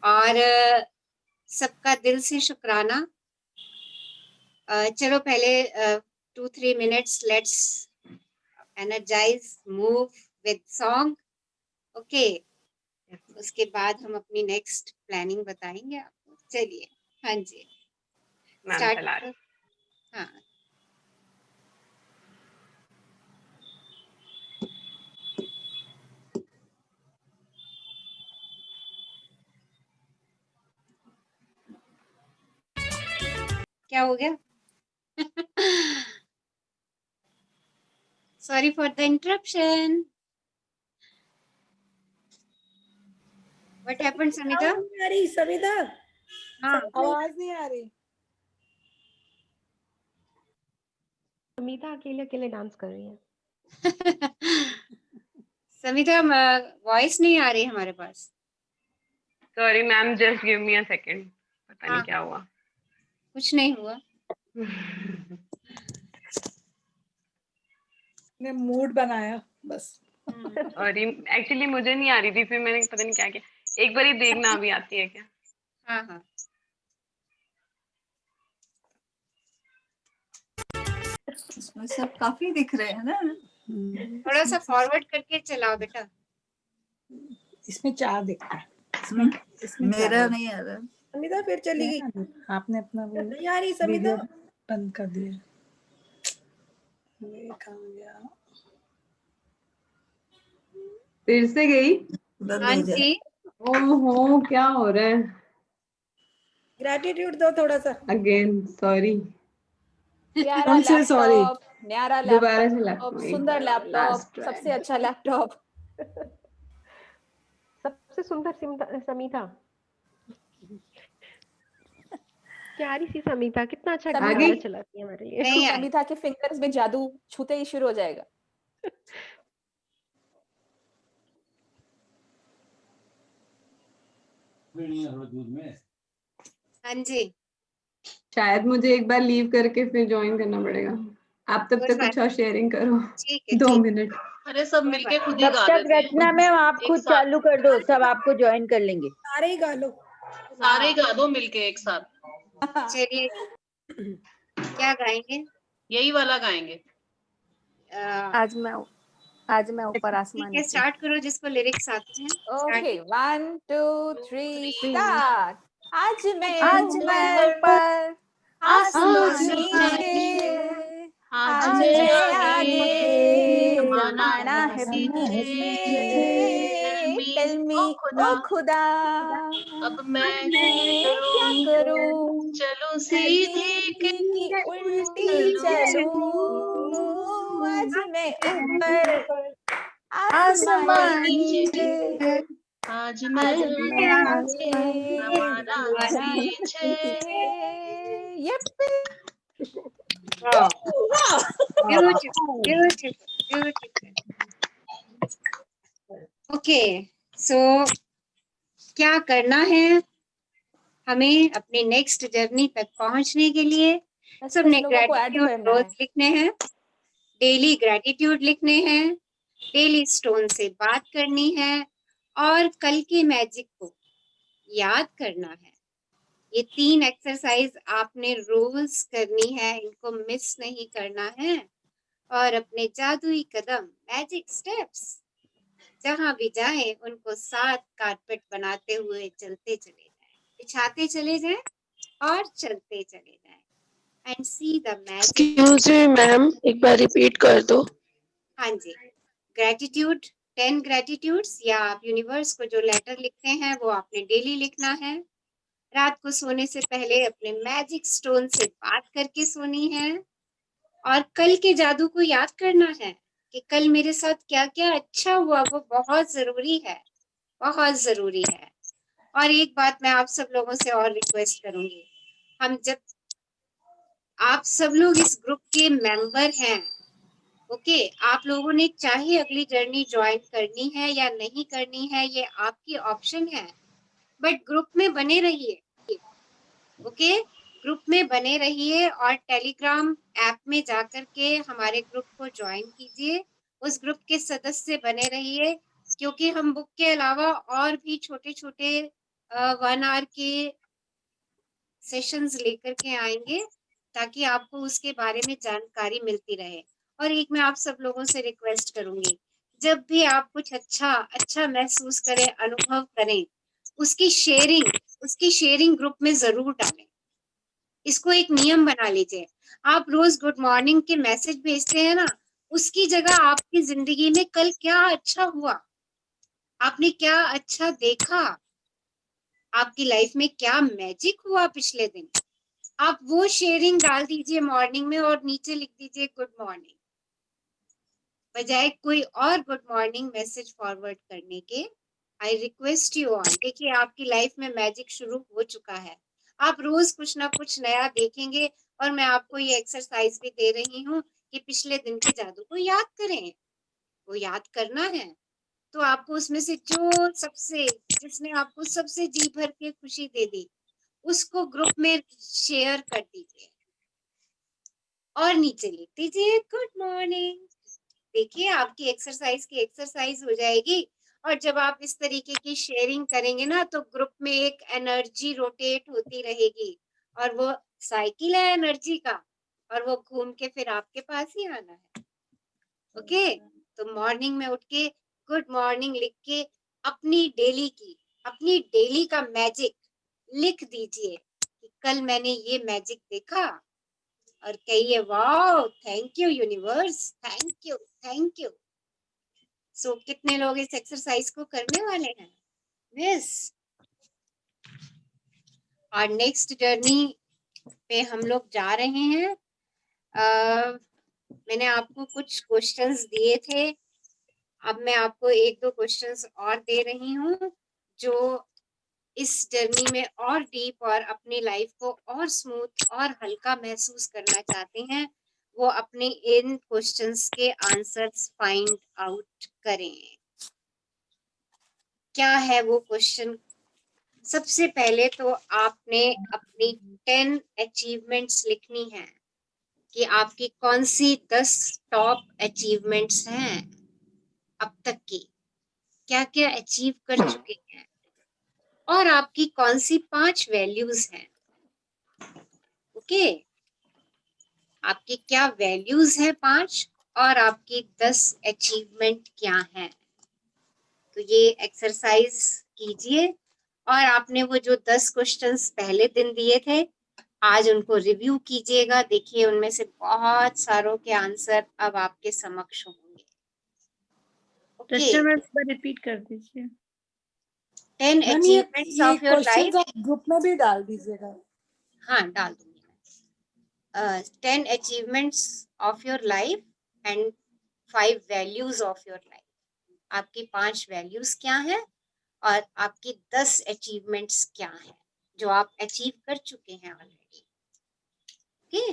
और सबका दिल से शुक्राना। चलो पहले 2-3 minutes let's energize move with song, okay. उसके बाद हम अपनी नेक्स्ट प्लानिंग बताएंगे आपको। चलिए, हाँ जी, स्टार्ट करो। हाँ, क्या हो गया? Sorry for the interruption. What happened Samita? आवाज नहीं आ रही समिता, हाँ, आवाज नहीं आ रही। समिता अकेले अकेले डांस कर रही है। समिता वॉइस नहीं आ रही हमारे पास। Sorry ma'am, just give me a second, पता नहीं हाँ, क्या हुआ। कुछ नहीं हुआ। ने मूड बनाया बस। और एक्चुअली मुझे नहीं आ रही थी, फिर मैंने पता नहीं क्या किया। एक बार ही देखना अभी आती है क्या? हाँ हाँ, इसमें सब काफी दिख रहे हैं ना। थोड़ा सा फॉरवर्ड करके चलाओ बेटा। इसमें 4 दिखता है, इसमें मेरा 4 नहीं आ रहा। समिता फिर चली गई। आपने अपना वो नहीं आ रही समिता। वीडियो बंद कर दिया। ये कहाँ गया? फिर से गई। हाँ जी, ओहो, क्या हो रहा है? ग्रेटिट्यूड दो थोड़ा सा। Again sorry. प्यारा I'm so sorry. लैपटॉप, न्यारा दोबारा से लैपटॉप, लैपटॉप, सुंदर लैपटॉप, last try. सबसे अच्छा लैपटॉप। सबसे सुंदर समिता, प्यारी सी समिता, कितना अच्छा गाना चलाती है हमारे लिए। नहीं आई। समिता के फिंगर्स में जादू छूते ही शुरू हो जाएगा। हाँ जी, शायद मुझे एक बार लीव करके फिर ज्वाइन करना पड़ेगा। आप तब तक कुछ और शेयरिंग करो। ठीक है, 2 ठीक। मिनट। अरे सब मिलके खुद ही तब गा तक देते हैं। रचना मैम आप एक खुद साथ चालू कर दो, सब आपको ज्वाइन कर लेंगे। सारे ही गा लो। सारे गा दो मिलके एक साथ। चलिए, क्या गाएंगे? यही वाला गाएंगे। आज मैं ऊपर आसमान ठीक है, स्टार्ट करो जिसको लिरिक्स आते हैं। Okay, 1 2 3 start. आज मैं ऊपर आसमान आसमान नीचे, आज आज मैं मैं आगे आगे, जमाना जमाना है है पीछे। पीछे। टेल मी ओ खुदा, अब मैं क्या करूं? चलूं सीधी सीधी की उल्टी चलूं। आज मैं ऊपर आसमान नीचे, आज आज मैं मैं आगे, जमाना जमाना है पीछे। पीछे। Yippee. Beautiful, beautiful, beautiful. Okay, so क्या करना है हमें अपने नेक्स्ट जर्नी तक पहुंचने के लिए? सबने लोगों को ऐड ग्रेटिट्यूड करना है। रोज लिखने हैं, डेली ग्रेटिट्यूड लिखने हैं, डेली स्टोन से बात करनी है, और कल के मैजिक को याद करना है। ये 3 एक्सरसाइज आपने रोज करनी है, इनको मिस नहीं करना है। और अपने जादुई कदम, मैजिक स्टेप्स, जहां भी जाएं उनको 7 कारपेट बनाते हुए चलते चले जाएं, बिछाते चले जाएं और चलते चले जाएं। And see the magic. Excuse me ma'am, एक बार रिपीट कर दो। हाँ जी, ग्रेटिट्यूड, 10 ग्रेटिट्यूड्स, या आप यूनिवर्स को जो लेटर लिखते हैं वो आपने डेली लिखना है। रात को सोने से पहले अपने मैजिक स्टोन से बात करके सोनी है, और कल के जादू को याद करना है कि कल मेरे साथ क्या क्या अच्छा हुआ, वो बहुत जरूरी है, बहुत जरूरी है। और एक बात मैं आप सब लोगों से और रिक्वेस्ट करूंगी, हम जब आप सब लोग इस ग्रुप के मेंबर हैं, ओके, आप लोगों ने चाहे अगली जर्नी ज्वाइन करनी है या नहीं करनी है, ये आपकी ऑप्शन है, बट ग्रुप में बने रहिए, ओके, ग्रुप में बने रहिए और टेलीग्राम ऐप में जाकर के हमारे ग्रुप को ज्वाइन कीजिए, उस ग्रुप के सदस्य बने रहिए, क्योंकि हम बुक के अलावा और भी छोटे छोटे 1 आवर के सेशंस लेकर के आएंगे ताकि आपको उसके बारे में जानकारी मिलती रहे। और एक मैं आप सब लोगों से रिक्वेस्ट करूंगी, जब भी आप कुछ अच्छा महसूस करें, अनुभव करें, उसकी शेयरिंग ग्रुप में जरूर डालें। इसको एक नियम बना लीजिए। आप रोज गुड मॉर्निंग के मैसेज भेजते हैं ना, उसकी जगह आपकी जिंदगी में कल क्या अच्छा हुआ, आपने क्या अच्छा देखा, आपकी लाइफ में क्या मैजिक हुआ पिछले दिन, आप वो शेयरिंग डाल दीजिए मॉर्निंग में और नीचे लिख दीजिए गुड मॉर्निंग, बजाय कोई और गुड मॉर्निंग मैसेज फॉरवर्ड करने के। आई रिक्वेस्ट यू ऑल, देखिए आपकी लाइफ में मैजिक शुरू हो चुका है। आप रोज कुछ ना कुछ नया देखेंगे और मैं आपको ये एक्सरसाइज भी दे रही हूँ कि पिछले दिन के जादू को याद करें। वो याद करना है तो आपको उसमें से जिसने आपको सबसे जी भर के खुशी दे दी, उसको ग्रुप में शेयर कर दीजिए और नीचे लिख दीजिए गुड मॉर्निंग। देखिए आपकी एक्सरसाइज हो जाएगी। और जब आप इस तरीके की शेयरिंग करेंगे ना, तो ग्रुप में एक एनर्जी रोटेट होती रहेगी और वो साइकिल है एनर्जी का, और वो घूम के फिर आपके पास ही आना है। ओके, तो मॉर्निंग में उठ के गुड मॉर्निंग लिख के अपनी डेली का मैजिक लिख दीजिए कि कल मैंने ये मैजिक देखा, और कहिए wow thank you universe, thank you. So कितने लोग इस एक्सरसाइज को करने वाले हैं? यस। और नेक्स्ट जर्नी पे हम लोग जा रहे हैं। मैंने आपको कुछ क्वेश्चंस दिए थे, अब मैं आपको 1-2 क्वेश्चंस और दे रही हूँ जो इस जर्नी में और डीप और अपनी लाइफ को और स्मूथ और हल्का महसूस करना चाहते हैं, वो अपने इन क्वेश्चंस के आंसर्स फाइंड आउट करें। क्या है वो क्वेश्चन? सबसे पहले तो आपने अपनी 10 अचीवमेंट्स लिखनी है कि आपकी कौन सी 10 टॉप अचीवमेंट्स हैं अब तक की, क्या क्या अचीव कर चुके हैं, और आपकी कौन सी 5 वैल्यूज हैं। ओके, आपकी क्या वैल्यूज हैं 5, और आपकी 10 अचीवमेंट क्या हैं। तो ये एक्सरसाइज कीजिए, और आपने वो जो 10 क्वेश्चंस पहले दिन दिए थे, आज उनको रिव्यू कीजिएगा। देखिए उनमें से बहुत सारों के आंसर अब आपके समक्ष होंगे। ओके, रिपीट कर दीजिए। 10 अचीवमेंट्स ऑफ योर लाइफ। आप ग्रुप में भी डाल दीजिएगा। हाँ, डाल दूंगी। 10 achievements of your life and 5 values of your life. आपकी 5 वैल्यूज क्या हैं और आपकी 10 अचीवमेंट्स क्या हैं जो आप अचीव कर चुके हैं ऑलरेडी। ओके,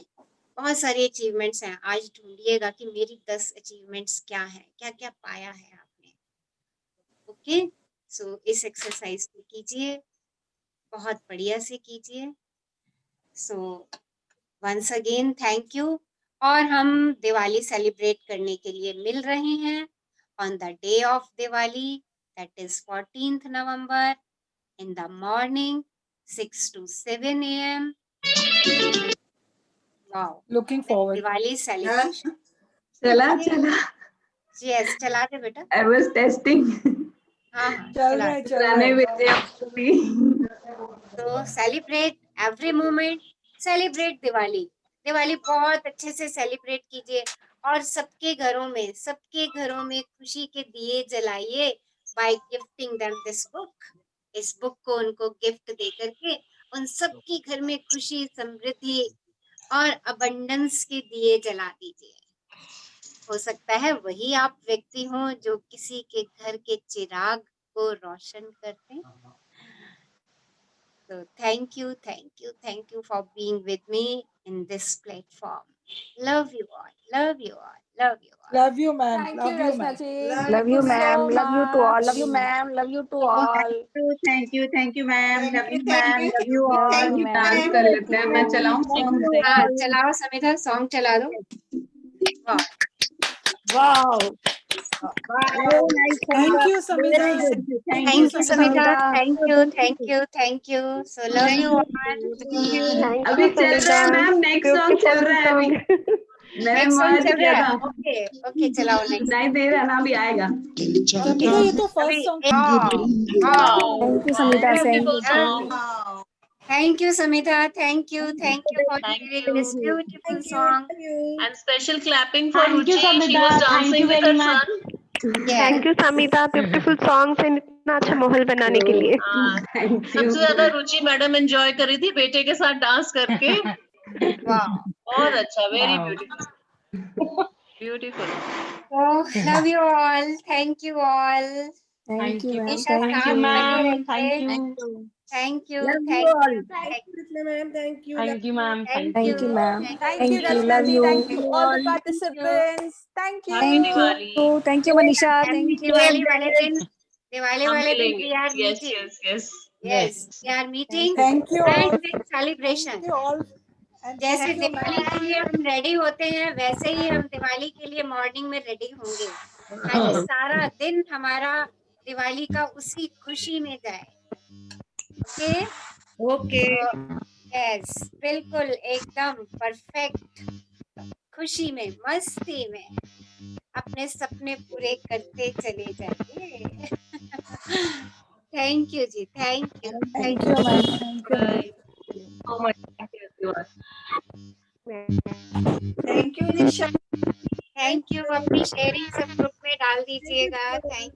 बहुत सारी अचीवमेंट्स हैं। आज ढूंढिएगा कि मेरी 10 अचीवमेंट्स क्या हैं, क्या क्या पाया है आपने। ओके, सो इस एक्सरसाइज को कीजिए, बहुत बढ़िया से कीजिए। So once again thank you. और हम दिवाली सेलिब्रेट करने के लिए मिल रहे हैं on the day of Diwali, that is 14th November in the morning 6 to 7 a.m. Wow, looking forward. Diwali celebration. चला यस, चला दे बेटा। I was testing. हाँ, चल रहा है। तो celebrate every moment, celebrate Diwali. Diwali बहुत अच्छे से सेलिब्रेट कीजिए और सबके घरों में खुशी के दिए जलाइए by gifting them this book. इस बुक को उनको गिफ्ट दे करके उन सबके घर में खुशी, समृद्धि और अबंडेंस के दिए जला दीजिए। हो सकता है वही आप व्यक्ति हो जो किसी के घर के चिराग को रोशन करते। So thank you for being with me in this platform. Love you all. Love you, ma'am. Thank Love you, you, Rachna ma'am. ji. Love you, ma'am. so Love you to all. much. Love you, ma'am. Love you to all. Thank you, ma'am. Love you, ma'am. Love you all. Thank you, dance कर लेते हैं, मैं चलाऊं song? हाँ चलाओ समिधा, song चला दो। वाह Wow. Very nice. Thank you, Samita. Very good. Thank you Samita, thank you. So love you all. अभी चल रहा है मैम, नेक्स्ट सॉन्ग चल रहा है अभी। मैंने Next song मोबाइल चल किया रहा था। है। ओके चलाओ नेक्स्ट। नहीं दे रहा ना, अभी आएगा। Samita, ये तो first song. Thank you, Samita. Beautiful Thank you. song. Thank you Samita, thank you for sharing this beautiful song. And special clapping for Thank you, Ruchi. She Samita. was Thank dancing you with very her much. son. Thank you Samita, beautiful songs and इतना अच्छा माहौल बनाने के लिए। सबसे ज्यादा रुचि madam enjoy करी थी बेटे के साथ डांस करके। बहुत अच्छा, very beautiful, beautiful. Oh, love you all. Thank you all. Thank you, ma'am. हमेशा Thank साथ you, बने ma'am. रहिए। Thank you. Thank you. Love you Thank all. you. Thank you, ma'am. Thank you. Thank you, ma'am. Thank Thank you, ma'am. Thank Thank you, you. Rachna ji. Thank you, all the all. participants. Thank you. Happy Diwali. Thank you, Manisha. Thank you. Diwali वाले दिन हम we मिलेंगे। are Yes, meeting. yes, yes. Yes, we are meeting. Thank you all. And with celebration. Thank you all. And जैसे thank you, Diwali ma'am. के लिए हम ready होते हैं, वैसे ही हम दिवाली के लिए मॉर्निंग में रेडी होंगे, ताकि सारा दिन हमारा दिवाली का उसी खुशी में जाए। ओके यस, बिल्कुल एकदम परफेक्ट खुशी में, मस्ती में अपने सपने पूरे करते चले जाइए। थैंक यू जी, thank you Thank you, ma'am. Thank you, ma'am. So much. Thank you, everyone. Thank you, Nisha. Thank you. अपनी शेयरिंग सब ग्रुप में डाल दीजिएगा। थैंक